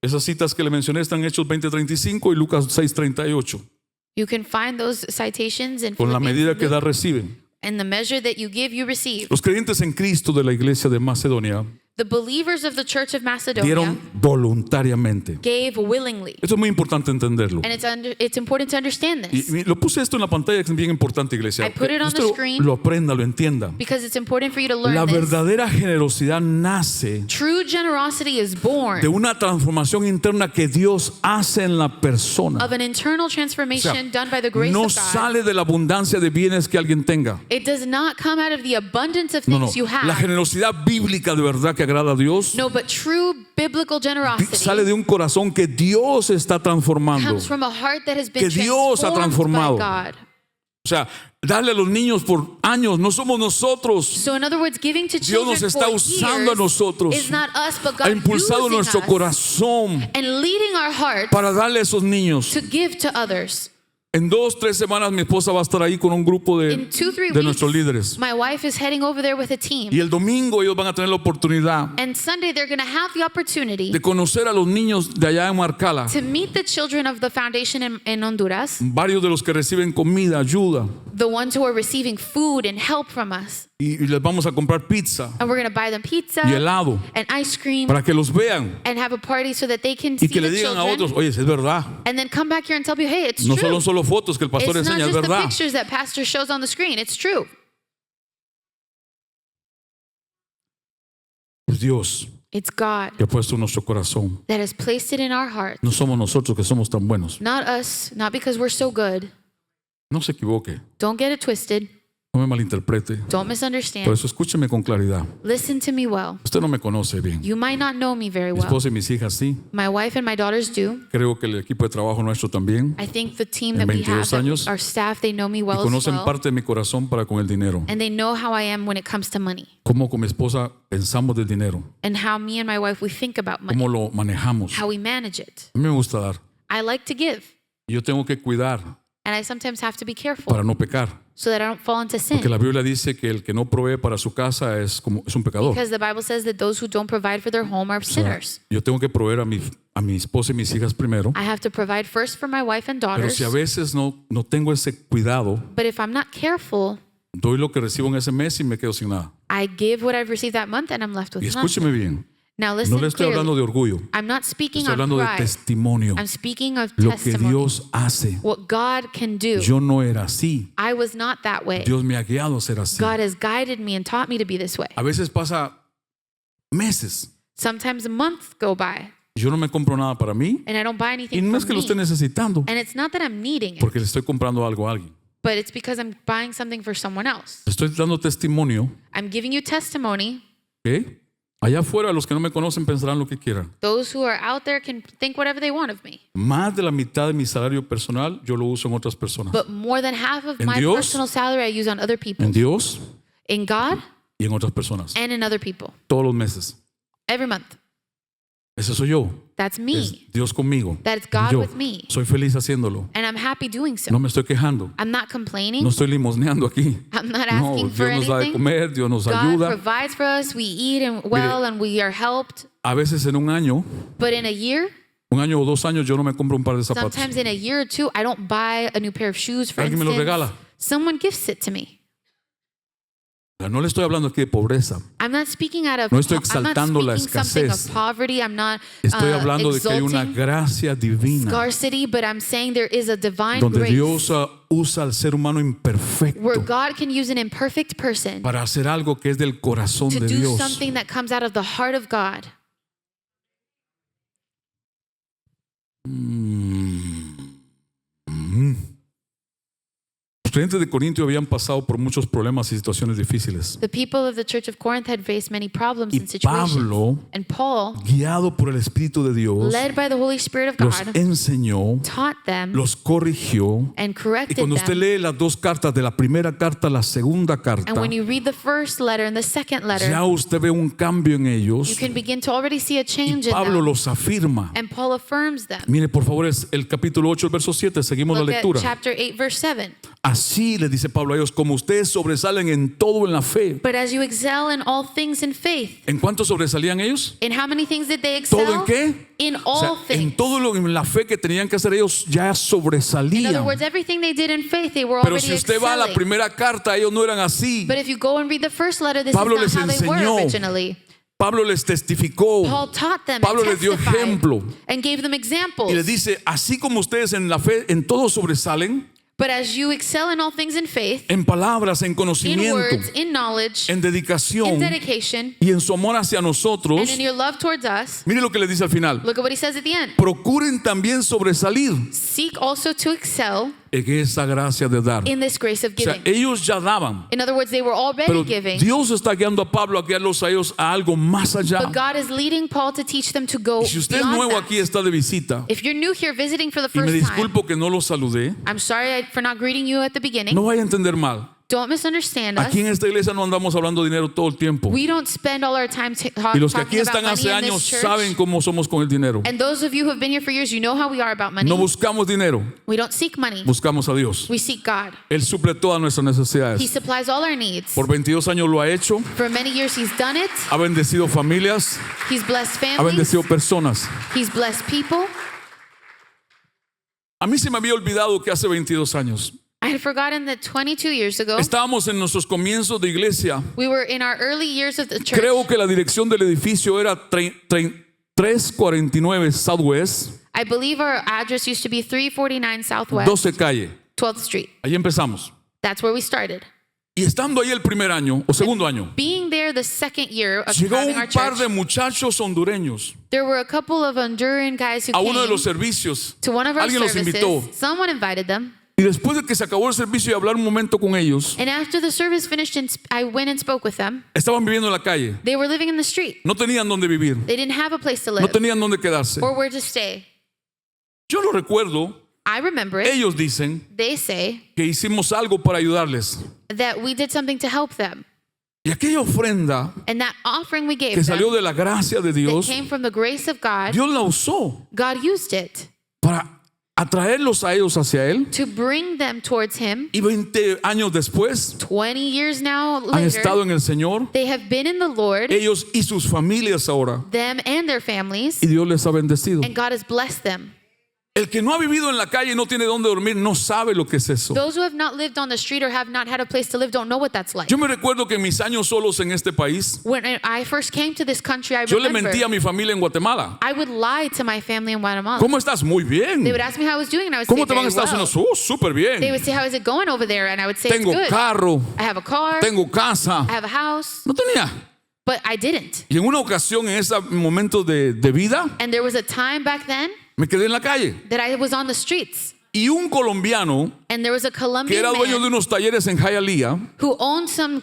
Esas citas que le mencioné están en Hechos 20:35 y Lucas 6:38. You can find those citations in Con la Philippians medida and que da, Luke. reciben. And the measure that you give, you receive. Los creyentes en Cristo de la iglesia de Macedonia The believers of the church of Macedonia dieron voluntariamente. gave willingly. Esto es muy importante entenderlo. And it's important to understand this Y lo puse esto en la pantalla, que es bien importante, iglesia. I put it on Usted the screen. lo aprenda, lo entienda. because it's important for you to learn La this. verdadera generosidad nace True generosity is born de una transformación interna que Dios hace en la persona. of an internal O sea, transformation done by the grace no of God. sale de la abundancia de bienes que alguien tenga. It does not come out of the abundance of No, things you La have. generosidad bíblica de verdad que agrada a Dios No, but true biblical generosity sale de un corazón que Dios está transformando. comes from a heart that has been Que Dios ha transformed by transformado. God. O sea, darle a los niños por años, no somos nosotros. So in other words, giving to Dios children nos está for usando a years nosotros. is not us, but Ha God impulsado using nuestro us corazón and leading our hearts para darle a esos niños. to give to others. En 2-3 semanas mi esposa va a estar ahí con un grupo In 2-3 de nuestros weeks, líderes. my wife is heading over there with a team. Y el domingo ellos van a tener la oportunidad And Sunday, they're going to have the opportunity de conocer a los niños de allá en Marcala. to meet the children of the foundation in Honduras, Varios de los que reciben comida, ayuda. the ones who are receiving food and help from us. Y les vamos a comprar pizza And we're going to buy them pizza y helado and ice cream para que los vean. and have a party so that they can Y see que the le digan a children. otros, oye, es verdad. And then come back here and tell you, hey, it's No true. solo fotos que el pastor It's not enseña, es just the verdad. pictures that pastor shows on the screen. It's true. Es Dios It's God que ha puesto en nuestro corazón. that has placed it in our heart. No somos nosotros que somos tan buenos. Not us, not because we're so good. No se equivoque, Don't get it twisted. no me malinterprete. Don't Por misunderstand. eso escúcheme con claridad. Listen to me well. Usted no me conoce bien. You might not know me very Mi well. esposa y mis hijas sí. My wife and my daughters do. Creo que el equipo de trabajo nuestro también. I think the team En that we 22 have, años. our staff, they know me Y well as conocen well. parte de mi corazón para con el dinero. And they know how I am when it comes to money. Cómo con mi esposa pensamos del dinero. And how me and my wife, we think about money. Cómo lo manejamos. How we manage it. A mí me gusta dar. I like to give. Y yo tengo que cuidar And I sometimes have to be careful para no pecar. so that I don't fall into sin. Porque la Biblia dice que el que no provee para su casa es un pecador. Because the Bible says that those who don't provide for their home are O sea, sinners. yo tengo que proveer a mi esposa y mis hijas primero. I have to provide first for my wife and Pero daughters. si a veces no tengo ese cuidado, But if I'm not careful, doy lo que recibo en ese mes y me quedo sin nada. I give what I've received that month and I'm left with Y nothing. escúcheme bien. Now No listen le estoy hablando clearly. de orgullo. I'm not speaking Estoy on hablando de pride. testimonio. I'm speaking of Lo que testimony. Dios hace. What God can do. Yo no era así. I was not that way. Dios me ha guiado a ser así. God has guided me and taught me to be this way. A veces pasa meses. Sometimes months go by Yo no me compro nada para mí. and I don't buy Y anything no for es que lo esté me. necesitando. And it's not that I'm needing it, Porque le estoy comprando algo a alguien. but it's because I'm buying something for someone else. Estoy dando testimonio. I'm giving you testimony. ¿Ok? Allá afuera, los que no me conocen pensarán lo que quieran. Those who are out there can think whatever they want of me. Más de la mitad de mi salario personal yo lo uso en otras personas. But more than half of En my Dios, personal salary I use on other people. En Dios In God y en otras personas. and in other people. Todos los meses. Every month. Ese soy yo. That's Es me. Dios conmigo. That's God Yo with me. soy feliz haciéndolo. And I'm happy doing so. No me estoy quejando. I'm not complaining. No estoy limosneando aquí. I'm not No, asking for Dios nos da de anything. comer, Dios nos God ayuda. provides for us. We eat and well and we are helped. A veces en un año But in a year, o 2 años, yo no me compro un par de zapatos. sometimes in a year or two, I don't buy a new pair of shoes, for Alguien me los instance. regala. Someone gifts it to me. No le estoy hablando aquí de pobreza. I'm not speaking out of No estoy I'm not exaltando la speaking something escasez. of poverty. I'm not Estoy hablando de que hay una exalting gracia divina scarcity, but I'm saying there is a divine donde grace Dios usa al ser humano where imperfecto God can use an imperfect person para hacer algo que es del corazón to de do Dios. something that comes out of the heart of God. creyentes de Corintio habían pasado por muchos problemas y situaciones difíciles. The people of the church of Corinth had faced many problems Y and situations. Pablo, And Paul, guiado por el Espíritu de Dios, led by the Holy Spirit of los God, enseñó, taught them los corrigió. and Y corrected cuando usted them. lee las dos cartas, de la primera carta a la segunda carta, And when you read the first letter and the second letter, ya usted ve un cambio en you ellos. can begin to already see a Y change in Pablo them. los afirma. And Paul affirms them. Mire, por favor, es el capítulo 8, el verso 7. Seguimos la Look at lectura. chapter 8, verse 7. Así le dice Pablo a ellos, como ustedes sobresalen en todo en la fe. But as you excel in all things in faith, ¿En cuánto sobresalían ellos? in how many things did they excel? ¿Todo en qué? In O sea, all en things. todo lo en la fe que tenían que hacer ellos ya In other sobresalían. words, everything they did in faith, they were Pero already si usted va a la excelling. primera carta, ellos no eran así. But if you go and read the first letter, this Pablo is les not how they enseñó. were originally. Pablo les testificó Paul taught them Pablo and les dio testified ejemplo. and gave them examples. y les dice, así como ustedes en la fe en todo sobresalen, But as you excel in all things in faith, en palabras, en in conocimiento, words, in knowledge, en in dedicación dedication, y en su amor hacia nosotros, and in your love towards us, mire lo que le dice al final. look at what he says at the end. Procuren también sobresalir Seek also to excel en esa gracia de dar. in this grace of O sea, giving. ellos ya daban, In other words, they were already pero giving, Dios está guiando a Pablo a guiarlos a ellos a algo más allá. but God is leading Paul to teach them to go Y si usted es beyond nuevo that. aquí, está de visita, If you're new here visiting for the y me first time, disculpo que no los saludé, I'm sorry for not greeting you at the beginning. no vaya a entender mal. Don't misunderstand us. Aquí en esta iglesia no andamos hablando de dinero todo el tiempo. We don't spend all our time Y los que aquí talking about están money hace in años this church. saben cómo somos con el dinero. And those of you who have been here for years, you know how we are about money. No buscamos dinero, We don't seek money. buscamos a Dios. We seek God. Él suple todas nuestras He necesidades. supplies all our needs. Por 22 años lo ha hecho, For many years, He's done it. ha bendecido familias, He's blessed ha families. bendecido personas. He's blessed people. A mí se me había olvidado que hace 22 años I had forgotten that 22 years ago, estábamos en nuestros comienzos de iglesia. we were in our early years of the church. Creo que la dirección del edificio era 349 Southwest, I believe our address used to be 349 Southwest 12 calle. 12th Street. Ahí empezamos. That's where we started. Y estando ahí el primer año o segundo año, Being there the second year of llegó having our un par church, de muchachos hondureños there were a couple of Honduran guys who a uno de came los servicios. to one of our Alguien los invitó. services. Someone invited them. Y después de que se acabó el servicio y hablar un momento con ellos, And after the service finished and I went and spoke with them, estaban viviendo en la calle. they were living in the street. No tenían dónde vivir. They didn't have a place to No live tenían dónde quedarse. or where to stay. Yo lo recuerdo. I remember it. Ellos dicen They say que hicimos algo para ayudarles. that we did something to help them. Y aquella ofrenda And that offering we gave que them salió de la gracia de that Dios, came from the grace of God, Dios la usó God used it para atraerlos a ellos hacia Él. to bring them towards Him. Y 20 años después 20 years now han estado later, en el Señor, they have been in the Lord, ellos y sus familias ahora. them and their families, Y Dios les ha bendecido. and God has blessed them. El que no ha vivido en la calle y no tiene dónde dormir no sabe lo que es eso. Those who have not lived on the street or have not had a place to live don't know what that's like. Yo me recuerdo que en mis años solos en este país, When I first came to this country, I yo le remember mentía a mi familia en Guatemala. I would lie to my family in Guatemala. ¿Cómo estás? Muy bien. They would ask me how I was doing, and I would say ¿Cómo te van very a Estados well. Unidos? Oh, súper They bien. would say, how is it going over there? And I would say, Tengo it's good. carro, I have a car, tengo casa. I have a house, No tenía. but I didn't. Y en una ocasión, en ese momento de vida, And there was a time back then me quedé en la calle. that I was on the streets, Y un colombiano and there was a que Colombian era dueño de man unos talleres en Hialeah, who owned some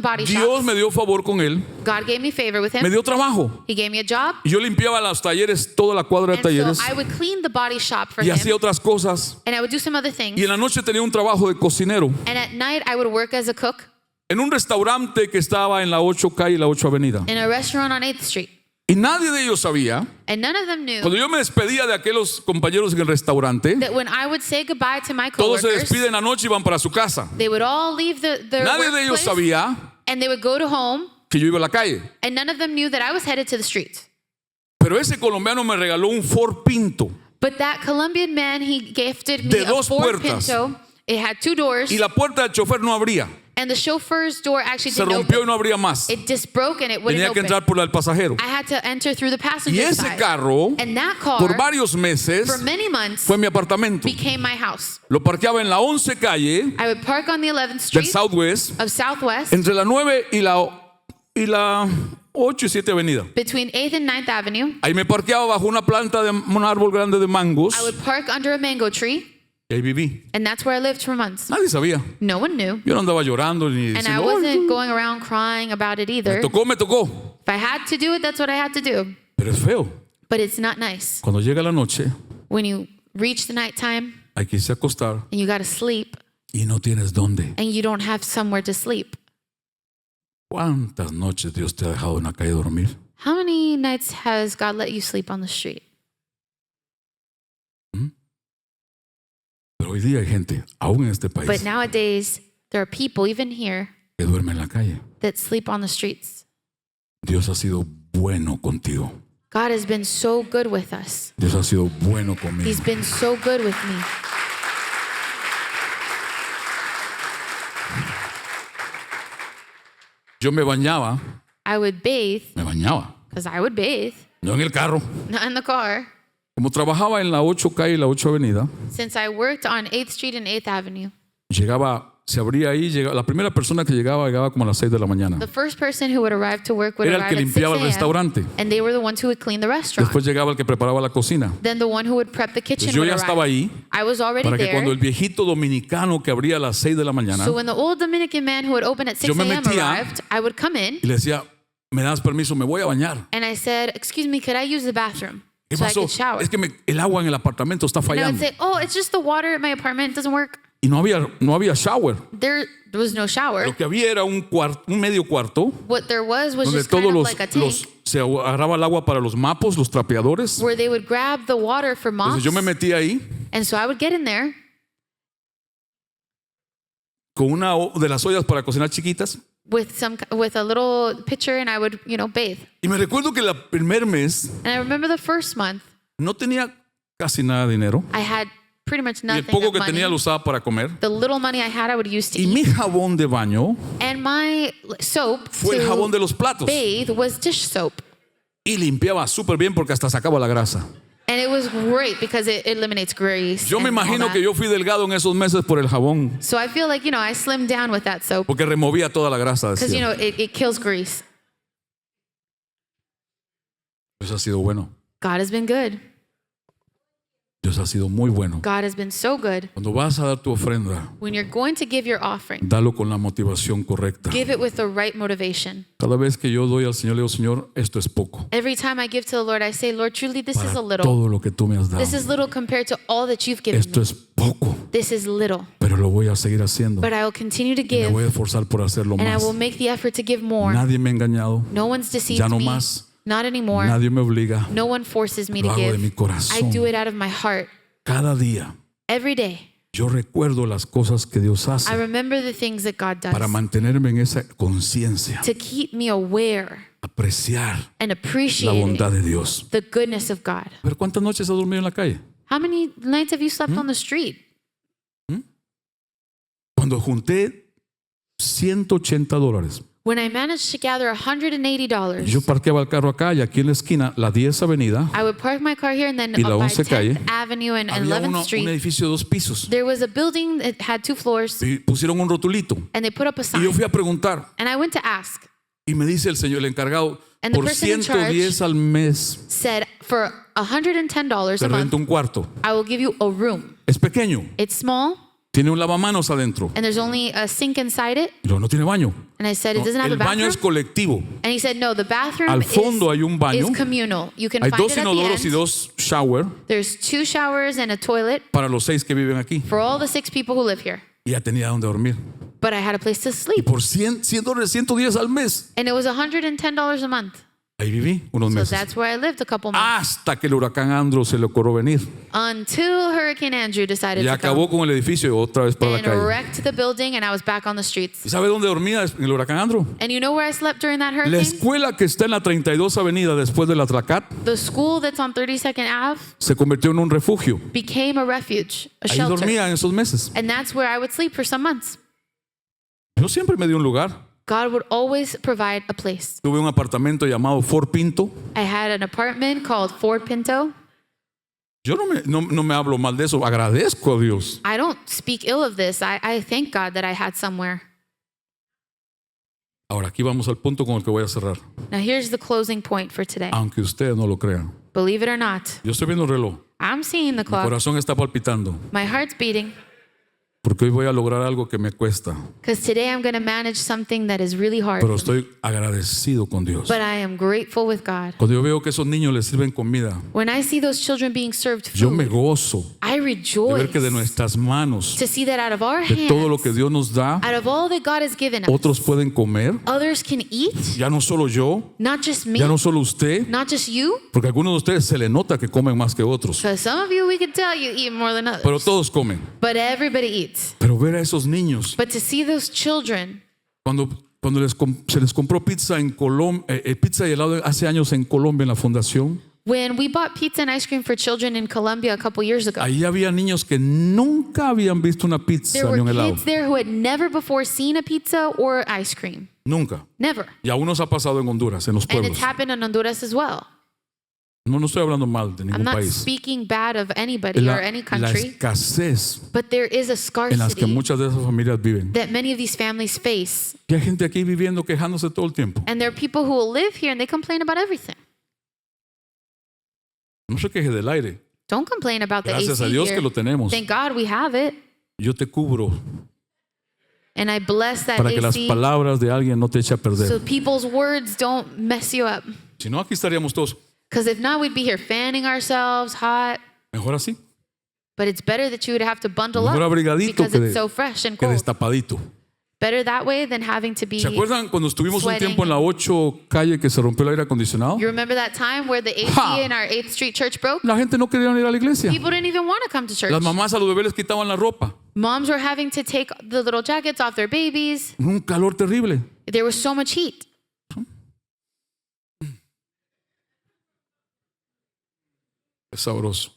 body Dios shops. me dio favor con él, God gave me favor with me him. dio trabajo. He gave me a job, Y yo limpiaba los talleres, toda la cuadra de and talleres, so I would clean the body shop for y hacía him, otras cosas. and I would do some other things. Y en la noche tenía un trabajo de cocinero And at night, I would work as a cook en un restaurante que estaba en la 8 calle y la 8 avenida. in a restaurant on 8th Street. Y nadie de ellos sabía, And none of them knew cuando yo me despedía de aquellos compañeros en el restaurante, that when I would say goodbye to my todos se coworkers, despiden la noche y van para su casa. they would all leave their Nadie de ellos workplace, sabía and they would go to home, que yo iba a la calle. and none of them knew that I was headed to the street. Pero ese colombiano me regaló un Ford Pinto But that Colombian man, he gifted me De a dos Ford puertas. Pinto. It had 2 doors, y la puerta del chofer no abría. and the chauffeur's door actually Se didn't rompió y open. no abría más. It just broke and it wouldn't Tenía que open. entrar por la del pasajero. I had to enter through the Y passenger ese side. carro, And that car, por varios meses, for many months, fue mi apartamento. became my house. Lo parqueaba en la 11 calle I would park on the 11th del Street Southwest, of Southwest entre la 9 y la 8 y 7 avenida. between 8th and 9th Avenue. Ahí me parqueaba bajo una planta de un árbol grande de mangos. I would park under a mango tree. Y Y ahí viví. And that's where I lived for months. Nadie sabía. No one knew. Yo no andaba llorando ni And I diciendo, wasn't going around crying about it either. me tocó. If I had to do it, that's what I had to do. Pero es feo. But it's not nice. Cuando llega la noche, When you reach the nighttime hay que irse a acostar and you got to sleep y no tienes dónde. and you don't have somewhere to sleep. ¿Cuántas noches Dios te ha dejado en la calle dormir? How many nights has God let you sleep on the street? Pero hoy día hay gente, aún en este país, But nowadays, there are people, even here, que duerme en la calle. that sleep on the streets. Dios ha sido bueno contigo. God has been so good with us. Dios ha sido bueno conmigo. He's been so good with me. Yo me bañaba, I would bathe, because I would bathe, no en el carro. not in the car. Como trabajaba en la 8 calle y la 8 avenida, Since I worked on 8th Street and 8th Avenue, se abría ahí, la primera persona que llegaba como a las 6 de la mañana. the first person who would arrive to work would Era el arrive que at 6 limpiaba el a.m. restaurante. and they were the ones who would clean the restaurant. Después llegaba el que preparaba la cocina. Then the one who would prep the kitchen Pues yo would ya estaba arrive. ahí I was already para que cuando there. el viejito dominicano que abría a las 6 de la mañana So when the old Dominican man who would open at 6 Yo me a.m. metía arrived, I would come in y le decía, ¿me das permiso? Me voy a bañar. and I said, "Excuse me, could I use the bathroom ¿Qué so I pasó? could shower?" Es que el agua en el apartamento está And I would fallando. say, "Oh, it's just the water at my apartment. It doesn't work." Y no había shower. There was no shower. Lo que había era un medio cuarto What there was donde just kind todos of like a tank se agarraba el agua para los mapos, los trapeadores. where they would grab the water for mops. Entonces yo me metía ahí And so I would get in there con una de las ollas para cocinar chiquitas. with a little pitcher and I would, bathe. Y me recuerdo que el primer mes And I remember the first month, no tenía casi nada de dinero. I had pretty much Y el nothing poco of que money. tenía lo usaba para comer. The little money I had, I would use to Y eat. mi jabón de baño And my soap fue el jabón de to los platos. bathe was dish soap. Y limpiaba súper bien porque hasta sacaba la grasa. And it was great because it eliminates grease. Yo me and all imagino that. que yo fui delgado en esos meses por el jabón. So I feel like, I slimmed down with that soap Porque removía toda la grasa. because, Decía. it kills grease. Dios ha sido bueno. God has been good. Dios ha sido muy bueno. God has been so good. Cuando vas a dar tu ofrenda, When you're going to give your offering, dalo con la motivación correcta. give it with the right motivation. Cada vez que yo doy al Señor, le digo, Señor, esto es poco. Every time I give to the Lord, I say, Lord, truly, this is Para a little. todo lo que tú me has dado. This is little compared to all that you've given Esto me. es poco, This is little. pero lo voy a seguir haciendo. But I will continue to Me give, voy a esforzar por hacerlo and I más. will make the effort to give more. Nadie me ha engañado. No one's deceived Ya no me. más. Not anymore. Nadie me obliga. No one forces me Lo to hago de give. mi I corazón. do it out of my heart. Cada día Every day, yo recuerdo las cosas que Dios I hace remember the things that God does para mantenerme en esa conciencia, to keep me aware apreciar and la appreciating bondad de Dios. the goodness of God. Pero ¿cuántas noches has dormido en la calle? How many nights have you slept on the street? Cuando junté $180, When I managed to gather $180, yo parqueaba el carro acá y aquí en la esquina, la 10 Avenida, I would park my car here and then Y la up by 11 calle, 10th Avenue and había 11th un Street, edificio de 2 pisos. there was a building that had 2 floors Y pusieron un rotulito. and they put up a Y yo sign. fui a preguntar And I went to ask, y me dice el señor, el encargado, And the por person in 110 al mes said, for $110 te a month, rento un cuarto. I will give you a room. Es pequeño, It's small tiene un lavamanos adentro, and there's only a sink inside it. pero no tiene baño. And I said, it No, doesn't have a el baño bathroom. es colectivo. And he said, no, the bathroom Al fondo hay un baño. is communal. You can Hay find 2 it at the inodoros y end. 2 shower There's 2 showers and a toilet para los 6 que viven aquí. for all the 6 people who live here. Y ya tenía donde dormir. But I had a place to Y sleep. por $100, 110 al mes, And it was $110 a month. ahí viví unos So meses. that's where I lived a couple months. Hasta que el huracán Andrew se le ocurrió venir. Until Hurricane Andrew decided Y to acabó come con el edificio y otra vez para la and calle. wrecked the building and I was back on the streets. ¿Y sabe dónde dormía en el huracán Andrew? And you know where I slept during that La hurricane? escuela que está en la 32 Avenida después de la Tracat The school that's on 32nd Ave se convirtió en un refugio. became a refuge, a Ahí shelter. dormía en esos meses. And that's where I would sleep for some months. Yo siempre me di un lugar. God would always provide a place. Tuve un apartamento llamado Fort Pinto. I had an apartment called Ford Pinto. Yo no me hablo mal de eso. Agradezco a Dios. I don't speak ill of this. I thank God that I had somewhere. Ahora, aquí vamos al punto con el que voy a cerrar. Now here's the closing point for today. Aunque ustedes no lo crean. Believe it or not, Yo estoy viendo el reloj. I'm seeing the Mi clock. corazón está palpitando. My heart's beating. Porque hoy voy a lograr algo que me cuesta. Because today I'm going to manage something that is really hard. Pero for me. estoy agradecido con Dios. But I am grateful with God. Cuando yo veo que esos niños les sirven comida, When I see those children being served yo me food, gozo I de rejoice ver que de nuestras manos, to see that out of our de todo lo que hands, Dios nos da, out of all that God has given us, otros pueden comer. others can eat, Ya no solo yo, not just me, ya no solo usted, not just you. porque a algunos de ustedes se le nota que comen más que otros. Because some of you, we can tell you eat more than others. Pero todos comen. But everybody eats. Pero ver a esos niños, But to see those children, cuando se les compró pizza en Colombia, pizza y helado hace años en Colombia en la fundación, when we bought pizza and ice cream for children in Colombia a couple years ago, ahí había niños que nunca habían visto una pizza there were ni un helado. kids there who had never before seen a pizza or ice cream. Nunca. Never. Y aún nos ha pasado en Honduras, en los And pueblos. it's happened in Honduras as well. No estoy hablando mal de I'm ningún not país. speaking bad of anybody or any La country, escasez but there is a en las que scarcity muchas de esas familias viven. that many of these families face. Y hay gente aquí viviendo quejándose todo el tiempo. And there are people who will live here and they complain about everything. No se queje del aire. Don't complain about the Gracias a AC Dios here. que lo tenemos. Thank God we have it. Yo te cubro And I bless that para que las AC palabras de alguien no te eche a so perder. people's words don't mess you up. Si no, aquí estaríamos todos Because if not, we'd be here fanning ourselves hot. mejor así, But it's better that you would have to bundle mejor up abrigadito because que, it's so fresh and que cold. destapadito. Better that way than having to be. ¿Se acuerdan cuando estuvimos un sweating. tiempo en la 8 calle que se rompió el aire acondicionado? You remember that time where the AC Ha! in our 8th Street church broke? La gente no quería ir a la iglesia. People didn't even want to come to church. Las mamás a los bebés les quitaban la ropa. Moms were having to take the little jackets off their babies. Un calor terrible. There was so much heat. Es sabroso.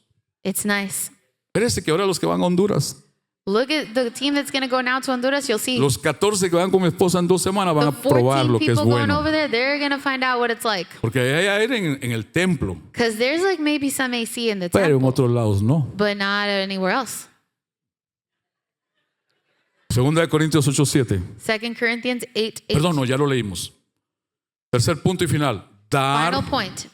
It's nice. Espérese que ahora los que van a Honduras, Look at the team that's going to go now to Honduras. You'll see los 14 que van con mi esposa en 2 semanas van the a probar 14 lo que es people going bueno. over there. They're going to find out what it's like. Porque hay aire en el templo, Because there's like maybe some AC in the pero en temple, otros lados no. but not anywhere else. Segunda de Corintios 8:7. 2 Corinthians 8:8. Perdón, no, ya lo leímos. Tercer punto y final. Dar Final point.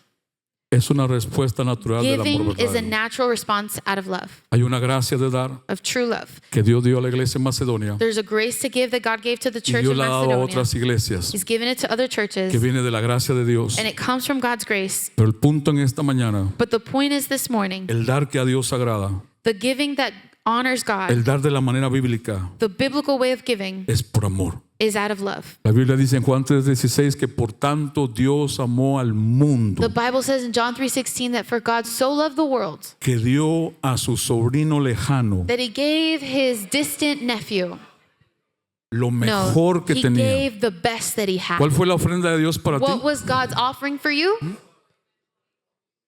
es una respuesta natural del amor Giving is a verdadero. natural response out of love, Hay una gracia de dar of true love. que Dios dio a la iglesia en Macedonia There's a grace to give that God gave to the y church Dios in la ha dado a Macedonia. otras iglesias He's given it to other churches, que viene de la gracia de Dios. and it comes from God's grace. Pero el punto en esta mañana, But the point is this morning, el dar que a Dios agrada, the giving that honors God, el dar de la manera bíblica the biblical way of giving, es por amor. is out of love. La Biblia dice en Juan 3:16 que por tanto Dios amó al mundo The Bible says in John 3:16 that for God so loved the world que dio a su sobrino lejano that he gave his distant nephew. lo mejor que he tenía. gave the best that he had. ¿Cuál fue la ofrenda de Dios para ti? What was God's offering for you?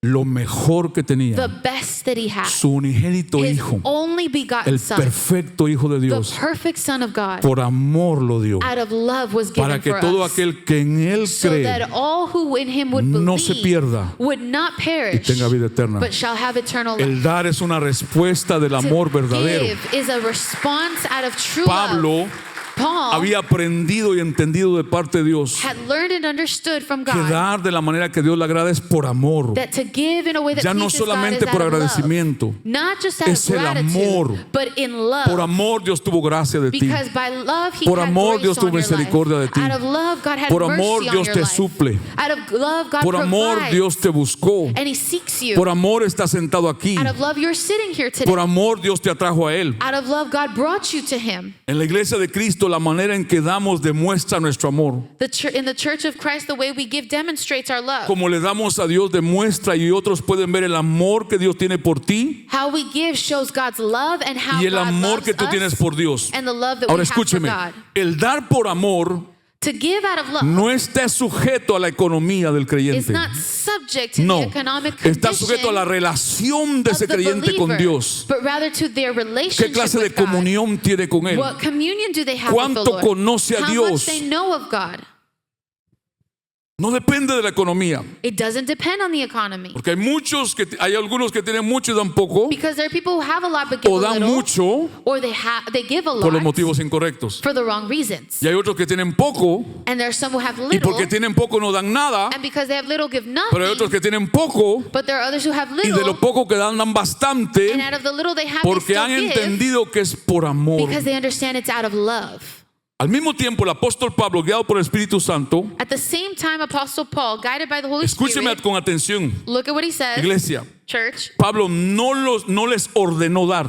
Lo mejor que The tenía. best that he had. Su unigénito His hijo, only begotten el son, perfecto hijo de the Dios, perfect son of God, por amor lo dio, out of love was given para que for todo us, aquel que en él so cree that all who in him would no se believe pierda would not y perish, tenga vida eterna. but shall have eternal life. El dar es una respuesta del amor To verdadero. give is a response out of true Pablo love. Paul había aprendido y entendido de parte de Dios had learned and understood from que God dar de la manera que Dios le agrada es por amor. that to give in a way that Ya no pleases God solamente is por out of love. agradecimiento. Not just out Es of el gratitude, amor. but in love. Por amor Dios tuvo gracia de ti. Because by love he Por had amor, grace Dios on tuvo your misericordia life. de ti. Out of love God had Por amor, mercy on Dios your te life. suple. Out of love God Por amor provides. Dios te buscó. And he seeks you. Por amor estás sentado aquí. Out of love you're sitting here today. Por amor Dios te atrajo a Él. Out of love God brought you to him. En la iglesia de Cristo la manera en que damos demuestra nuestro amor. In the church of Christ, the way we give demonstrates our love. Como le damos a Dios demuestra y otros pueden ver el amor que Dios tiene por ti How we give shows God's love and how y el God amor loves que tú us tienes por Dios. and the love that Ahora we have for escúcheme, God. el dar por amor To give out of love no está sujeto a la economía del is creyente. not subject to No, the economic está condition sujeto a la relación de of ese the creyente con believer, Dios. but rather to their ¿Qué relationship clase de with God. comunión tiene con Él? What communion do they have with the ¿Cuánto Lord? conoce a How Dios? much they know of God. No depende de la economía. It doesn't depend on the economy. Porque hay algunos que tienen mucho y dan poco, Because there are people who have a lot but give o a dan little, mucho or they give a por los lot motivos incorrectos. for the wrong reasons. Y hay otros que tienen poco And there are some who have y little, porque tienen poco no dan nada, and because they have little, give pero hay otros nothing. que tienen poco But there are others who have y de lo little, poco que dan bastante and out of the little they have, they porque still han give entendido que es por amor. because they understand it's out of love. Al mismo tiempo, el apóstol Pablo, guiado por el Espíritu Santo, At the same time, Apostle Paul, guided by the Holy escúcheme Spirit, con atención, look at what he says, iglesia. church. Pablo no les ordenó dar.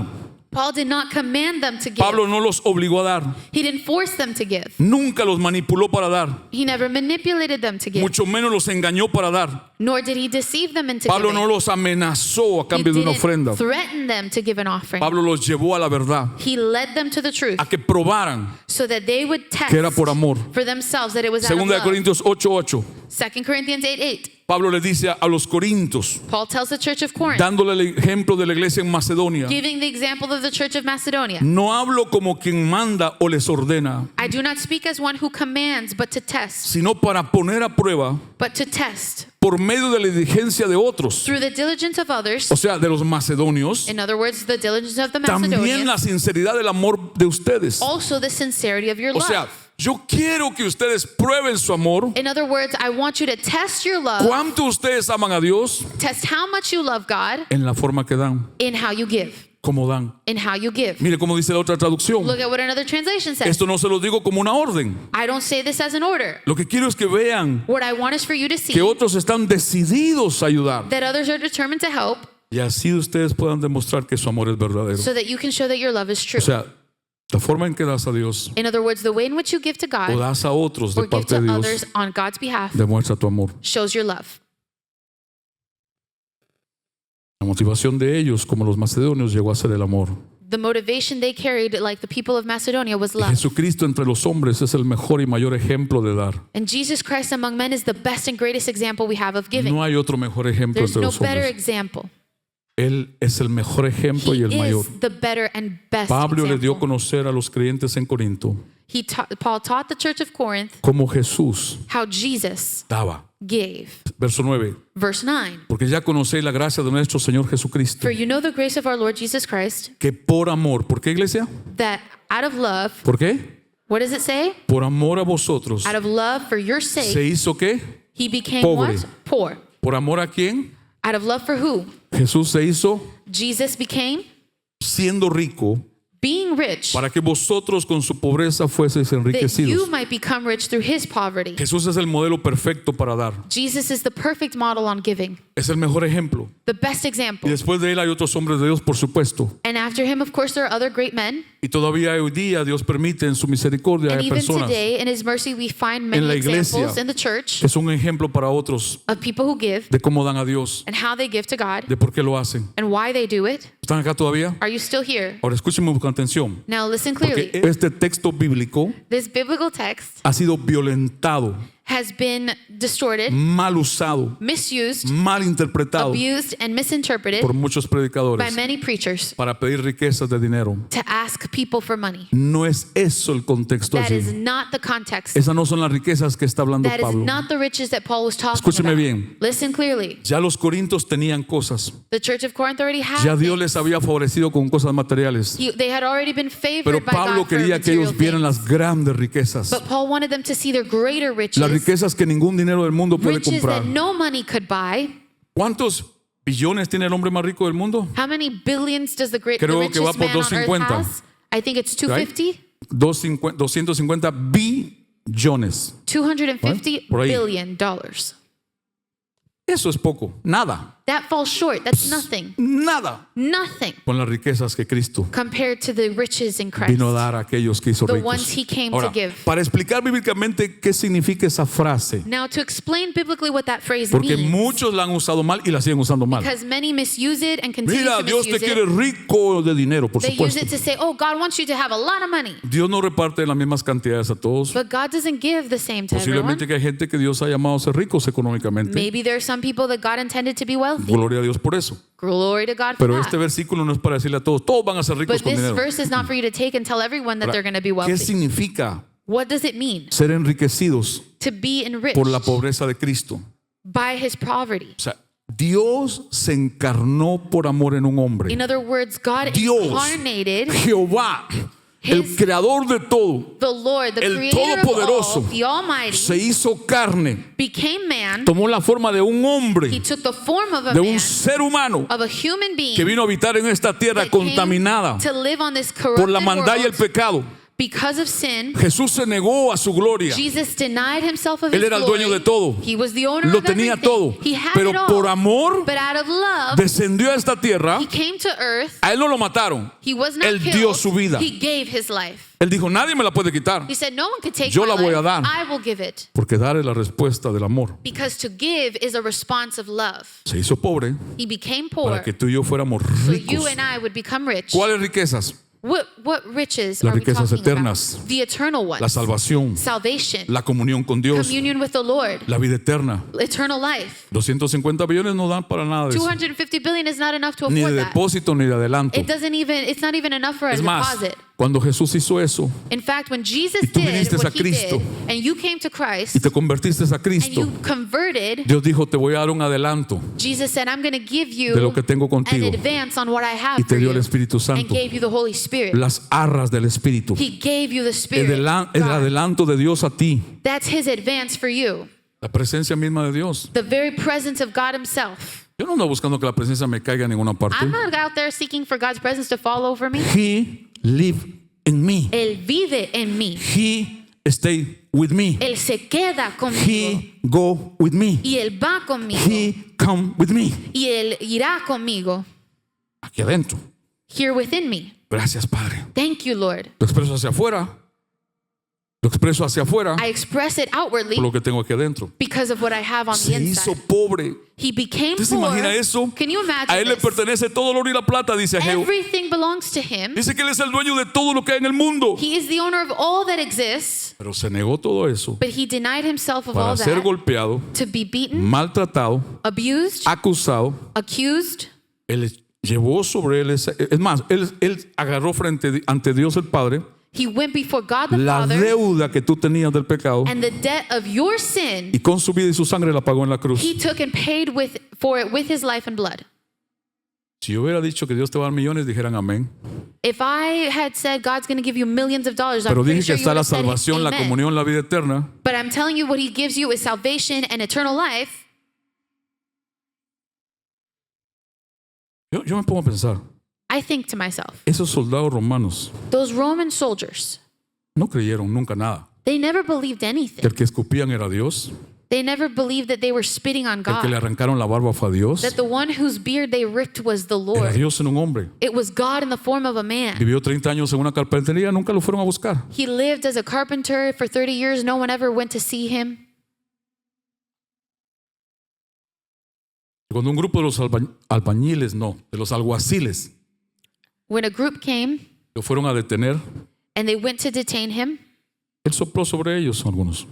Paul did not command them to give. Pablo no los obligó a dar. He didn't force them to give. Nunca los manipuló para dar. He never manipulated them to give, Mucho menos los engañó para dar. nor did he deceive them into Pablo giving. no los amenazó a He cambio de una didn't ofrenda. threaten them to give an offering. Pablo los llevó a la verdad, He led them to the truth a que probaran so that they would test que era por amor. for themselves that it was out of Segunda de love. Corintios 8:8. 2 Corinthians 8:8. Pablo le dice a los corintios, Paul tells the church of Corinth, dándole el ejemplo de la iglesia en Macedonia: giving the example of the church of Macedonia. no hablo como quien manda o les ordena, I do not speak as one who commands, but to test, sino para poner a prueba but to test por medio de la diligencia de otros, through the diligence of others. o sea, de los macedonios, In other words, the diligence of the también Macedonians, la sinceridad del amor de ustedes. also the sincerity of your O sea, love. yo quiero que ustedes prueben su amor. In other words, I want you to test your love, ¿Cuánto ustedes aman a Dios? test how much you love God En la forma que dan, in how you give, como dan. in how you give. Mire cómo dice la otra traducción. Look at what another translation says. Esto no se lo digo como una orden. I don't say this as an order. Lo que quiero es que vean What I want is for you to see que otros están decididos a ayudar. that others are determined to help Y así ustedes puedan demostrar que su amor es verdadero. so that you can show that your love is true. O sea, la forma en que das a Dios In other words, the way in which you give to o God das a otros de or give parte to de others Dios on God's behalf demuestra tu amor. shows your love. La motivación de ellos, como los macedonios, llegó a ser el amor. The motivation they carried, like the people of Macedonia, was Y love. Jesucristo entre los hombres es el mejor y mayor ejemplo de dar. And Jesus Christ among men is the best and greatest example we have of giving. No hay otro mejor ejemplo There's entre no los better hombres. example. Él es el mejor ejemplo y He el mayor. is the better and best Pablo le dio a example. conocer a los creyentes en Corinto Paul taught the church of Corinth cómo Jesús how Jesus daba. gave. Verso 9. Verse 9. Porque ya conocéis la gracia de nuestro Señor Jesucristo, For you know the grace of our Lord Jesus Christ, que por amor, ¿por qué, iglesia? that out of love, ¿Por qué? what does it say? Por amor a vosotros Out of love for your sake, se hizo qué? he became Pobre. what? Poor. ¿Por amor a quién? Out of love for who? Jesús se hizo Jesus became siendo rico being rich, para que vosotros con su pobreza fueseis that you enriquecidos. might become rich through his poverty. Jesús es el modelo perfecto para dar. Jesus is the perfect model on giving, Es el mejor ejemplo. the best Y example. después de él hay otros hombres de Dios, por supuesto. And after him, of course, there are other great men. Y todavía hoy día Dios permite en su misericordia And a even personas today, in his mercy, we find en many la iglesia examples in the church que son un ejemplo para otros of people who give de cómo dan a Dios, and how they give to God de por qué lo hacen. and why they do it. ¿Están acá todavía? Are you still here? Ahora escúchenme con atención, Now listen porque clearly. este texto bíblico This biblical text ha sido violentado, has been distorted, mal usado, misused, mal interpretado abused, and misinterpreted por muchos by predicadores many preachers para pedir riquezas de dinero. to ask people for money. No es eso el contexto That is allí. not the context. Esas no son las riquezas que está hablando That is Pablo. not the riches that Paul was talking Escúcheme about. bien. Listen clearly. Ya los corintios tenían cosas. The church of Corinth already had Ya Dios things. les había favorecido con cosas materiales. They had already been Pero favored by Pablo God for quería que material ellos vieran things. las grandes riquezas. But Paul wanted them to see their greater riches, Las riquezas que ningún dinero del mundo puede riches comprar. that no money could buy. ¿Cuántos billones tiene el hombre más rico del mundo? How many billions does the Creo que va richest por man on earth 250. has? I think it's Right? 250. 250 billones. 250 Por ahí. billion dollars. Eso es poco. Nada. That falls short. That's nothing. Nada. Nothing Con las riquezas que Cristo compared to the riches in Christ. vino a dar a aquellos que hizo The ricos. ones he came Ahora, to give. para explicar bíblicamente qué significa esa frase, Now, to explain biblically what that phrase porque means, muchos la han usado mal y la siguen usando mal. because many misuse it and continue Mira, to Dios te misuse quiere it. rico de dinero, por They use supuesto. it to say, oh, God wants you to have a lot of money. Dios no reparte las mismas cantidades a todos. But God doesn't give the same to everyone. Posiblemente que hay gente que Dios ha llamado a ser ricos económicamente. Maybe there are some people that God intended to be wealthy. Gloria a Dios por eso. Glory to God for Pero that. este versículo no es para decirle a todos van a ser ricos But con this dinero. verse is not for you to take and tell everyone that Ahora, they're going to be ¿qué wealthy. significa What does it mean ser enriquecidos to be enriched por la pobreza de Cristo? by his poverty? O sea, Dios se encarnó por amor en un hombre. In other words, God Dios, incarnated Jehová, el His- creador de todo, the Lord, the el creator of Todopoderoso, all, the Almighty, se hizo carne, became man. tomó la forma de un He hombre, took the form of a de man, un ser humano of a human being que vino a habitar en esta tierra that came contaminada to live on this por la corrupted maldad y el world. pecado. Because of sin, Jesús se negó a su gloria. Jesus denied himself of Él his era el glory. dueño de todo. He was the owner Lo of tenía everything. todo. He had Pero it all. por amor But out of love, descendió a esta tierra. he came to earth. A él no lo mataron. He was not Él killed. dio su vida. He gave his life. Él dijo, nadie me la puede quitar. He said, no one could take Yo my la voy a life. dar. I will give it. Porque dar es la respuesta del amor. Because to give is a response of love. Se hizo pobre He became poor para que tú y yo fuéramos so you ricos. and I would become rich. ¿Cuáles riquezas? What riches Las are we riquezas talking eternas. about? The eternal ones. La salvación, Salvation. la comunión con Dios, Communion with the Lord. la vida eterna. Eternal life. 250 billones no dan para nada de eso. 250 billion is not enough to Ni de afford that. depósito ni de adelanto. It's not even enough for a Es más, deposit. cuando Jesús hizo eso In fact, when Jesus y tú did viniste a what he Cristo did, and you came to y Christ, te convertiste a and Cristo, you converted, Dios dijo, te voy a dar un adelanto Jesus said, I'm going to give you de lo que tengo an contigo. advance on what I have Y te for dio you, el Espíritu and Santo, gave you the Holy Spirit. las arras del Espíritu. He gave you the El Spirit. el God. adelanto de Dios a ti. That's his advance for you. La presencia misma de Dios. The very presence of God himself. Yo no ando buscando que la presencia me caiga en ninguna parte. I'm not out there seeking for God's presence to fall over me. He live in me. Él vive en mí. He stay with me. Él se queda conmigo. He go with me. Y él va conmigo. He come with me. Y él irá conmigo. Aquí adentro. Here within me. Gracias, Padre. Thank you, Lord. Lo expreso hacia afuera. Lo expreso hacia afuera I express it outwardly por lo que tengo aquí adentro. because of what I have on the Se hizo inside. pobre. He became ¿Usted se poor. imagina eso? Can you A imagine él le this? pertenece todo el oro y la plata, dice Jehová. Everything belongs to him. Dice que él es el dueño de todo lo que hay en el mundo. He is the owner of all that exists, Pero se negó todo eso but he denied himself of para all ser that golpeado, to be beaten, maltratado, abused, acusado. accused. Él llevó sobre él es más, él agarró ante Dios el Padre He went before God the la Father, deuda que tú tenías del pecado and the debt of your sin y con su vida y su sangre la pagó en la cruz. he took and paid for it with his life and blood. Si yo hubiera dicho que Dios te va a dar millones, dijeran amén. If I had said God's going to give you millions of dollars, I'm Pero pretty dije sure que you está would la have said salvación, la amen. comunión, la vida eterna. But I'm telling you, what he gives you is salvation and eternal life. Yo me pongo a pensar, I think to myself, esos soldados romanos those Roman soldiers, no creyeron nunca nada. they never believed Que anything. el que escupían era Dios, They never believed that they were spitting on el que le God, arrancaron la barba fue a Dios, that the one whose beard they ripped was the era Lord. Dios en un hombre. It was God in the form of a man. Vivió 30 años en una carpintería, nunca lo fueron a buscar. He lived as a carpenter for 30 years. No one ever went to see him. Cuando un grupo de los albañiles, no, de los alguaciles, When a group came lo fueron a detener, and they went to detain him, él sopló sobre ellos algunos.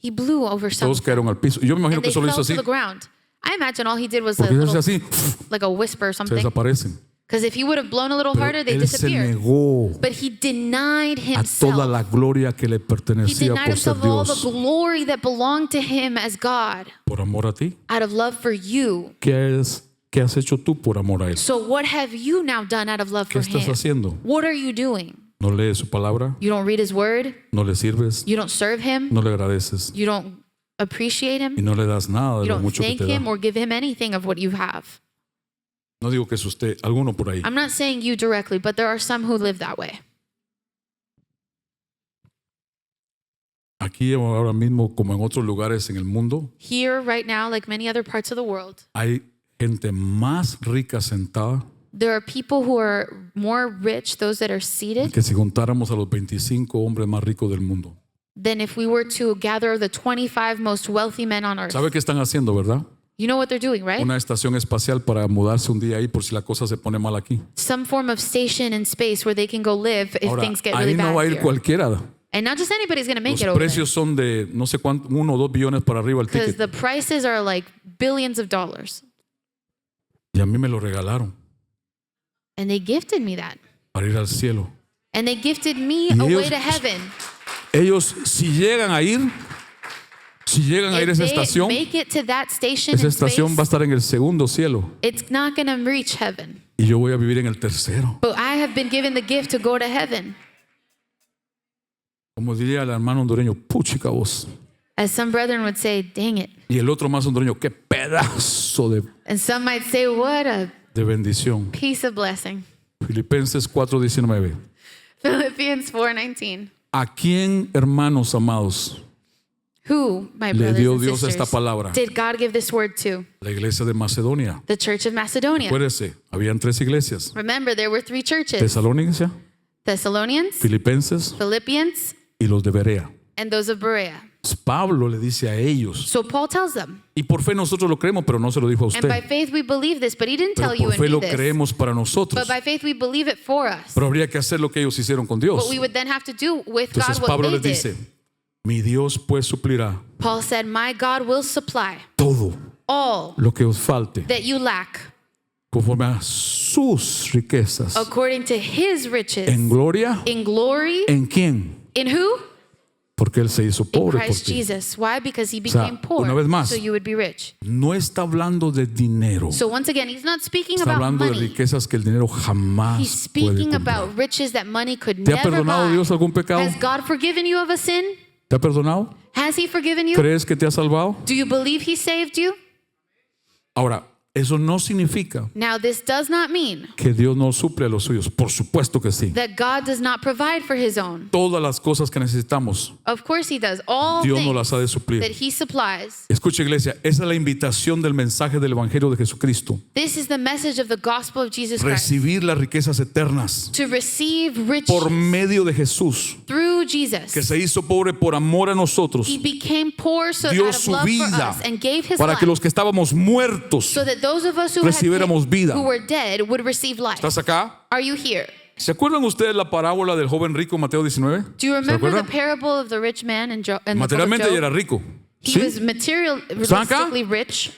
he blew over some, Todos cayeron al piso. Y yo me imagino and que they solo fell hizo to así, the ground. I imagine all he did was a porque little, hace así, like a whisper or se something. desaparecen. Because if he would have blown a little Pero harder, they él se disappeared. negó But he denied a toda himself. la gloria que le He pertenecía denied por ser himself of all the Dios. glory that belonged to him as God Por amor a ti. out of love for you. ¿Qué has hecho tú por amor a Él? So what have you now done out of love ¿Qué for estás him? haciendo? What are you doing? ¿No lees su palabra? You don't read his word. ¿No le sirves? You don't serve him. ¿No le agradeces? You don't appreciate Y him. no le das nada de You lo don't mucho que thank te him da. or give him anything of what you have. No digo que es usted, alguno por ahí. I'm not saying you directly, but there are some who live that way. Aquí ahora mismo, como en otros lugares en el mundo, Here, right now, like many other parts of the world, hay gente más rica sentada there are people who are more rich, those that are seated, que si juntáramos a los 25 hombres más ricos del mundo. than if we were to gather the 25 most wealthy men on earth. ¿Sabe qué están haciendo, verdad? You know what they're doing, right? Una estación espacial para mudarse un día ahí por si la cosa se pone mal aquí. Some form of station in space where they can go live if Ahora, things get really ahí no bad va a ir here. cualquiera. And not just anybody's going to make Los it over there. precios son de no sé cuánto, 1 o 2 billones para arriba el Because ticket. the prices are like billions of dollars. Y a mí me lo regalaron And they gifted me that. para ir al cielo. And they gifted me Y a way ellos- to heaven. Ellos, si llegan a ir a If esa they estación, make it to that station esa in estación va a space, estar en el segundo cielo it's not going to reach heaven. y yo voy a vivir en el tercero. But I have been given the gift to go to heaven. Como diría el hermano hondureño, puchica vos. As some brethren would say, dang it. Y el otro más hondureño, qué pedazo And some might say, what a de bendición. piece of blessing. Filipenses 4:19. Philippians 4:19. ¿A quién, hermanos amados, Who, my le brothers dio and Dios esta sisters, palabra? did God give this word to? La iglesia de Macedonia. The church of Macedonia. Acuérdese, habían 3 iglesias. Remember, there were 3 churches. Tesalónica, Thessalonians, Filipenses Philippians, y los de Berea. and those of Berea. Pablo le dice a ellos, So Paul tells them, y por fe nosotros lo creemos, pero no se lo dijo a and by usted. faith we believe this, but he didn't Pero tell you por and fe me lo this. creemos para nosotros. But by faith we believe it for us. Pero habría que hacer lo que ellos hicieron con Dios. But we would then have to do with God Entonces what Pablo they les dice, did. mi Dios pues suplirá Paul said, my God will supply todo all lo que os falte that you lack conforme a sus riquezas according to his riches en gloria. in glory. ¿En quién? In who? Porque Él se hizo In pobre por Christ ti. Jesus. Why? Because he sea, became poor una vez más. so you would be rich. No está hablando de dinero. So once again, he's not speaking Está about hablando de money. riquezas que el dinero jamás He's puede speaking comprar. about riches that money could ¿Te ha never perdonado buy. Dios algún pecado? Has God forgiven you of a sin? ¿Te ha perdonado? Has he forgiven you? ¿Crees que te ha salvado? Do you believe he saved you? Ahora, eso no significa Now, this does not mean que Dios no suple a los suyos. Por supuesto que sí. that God does not provide for his own. Todas las cosas que necesitamos, Of course he does. All Dios nos things las ha de suplir. that he supplies. Escucha, iglesia, esa es la invitación del mensaje del Evangelio de Jesucristo. This is the message of the gospel of Jesus Christ. Recibir las riquezas eternas To receive riches por medio de Jesús, through que Jesus. se hizo pobre por amor a nosotros. He became poor so Dio out of su love for vida us and gave his para que life los que estábamos muertos. so that those of us who, recibiéramos vida. who were dead would receive life. ¿Estás acá? Are you here? ¿Se acuerdan ustedes la parábola del joven rico en Mateo 19? Do you ¿Se remember the acuerdan? parable of the rich man in the book of Materialmente ella Job? era rico. He ¿Sí? was ¿Están acá? materialistically rich,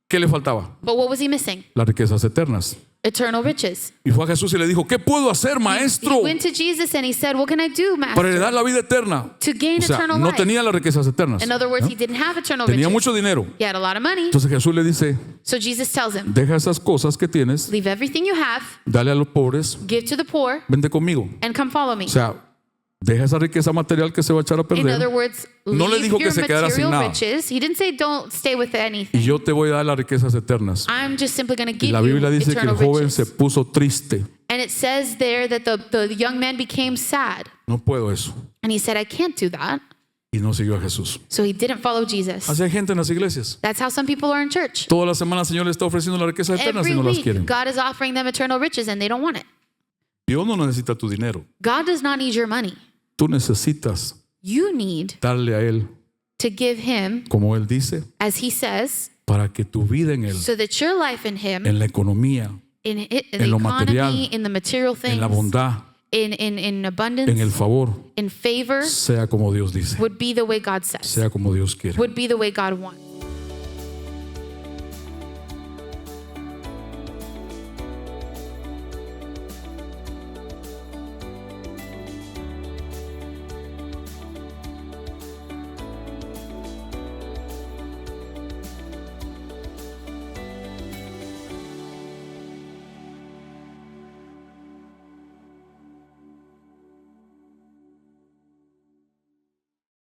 ¿Qué le faltaba? but what was he missing? Las riquezas eternas. Eternal riches. Y fue a Jesús y le dijo, ¿qué puedo hacer, maestro, He went to Jesus and he said, what can I do, para master? heredar la vida eterna? To gain O sea, eternal no life. tenía las riquezas eternas. In other words, ¿no? he didn't have eternal Tenía riches. mucho dinero. He had a lot of money. Entonces Jesús le dice, So Jesus tells him, deja esas cosas que tienes, leave everything you have, dale a los pobres, give to the poor, vente conmigo. and come follow me. O sea, deja esa riqueza material que se va a echar a In other perder words, No le leave dijo que your se quedara sin material nada. riches. He didn't say don't stay with y anything. yo te voy a dar las riquezas eternas. I'm just simply going to Y give la you Biblia dice que el eternal joven riches. se puso triste. And it says there that the young man became sad. No puedo eso. And he said, I can't do that. Y no siguió a Jesús. So he didn't follow Jesus. Así hay gente en las iglesias. That's how some people are in church. Toda la semana el Señor le está ofreciendo las riquezas eternas y Every no las week, quieren. God is offering them eternal riches and they don't want it. Dios no necesita tu dinero. God does not need your money. Tú necesitas You need darle a Él, to give him, como Él dice, as he says, para que tu vida en Él, so that your life in him, en la economía, in the en lo economy, material, in the material en la things, bondad, in abundance, en el favor, in favor, sea como Dios dice, would be the way God says, sea como Dios quiere. would be the way God wants.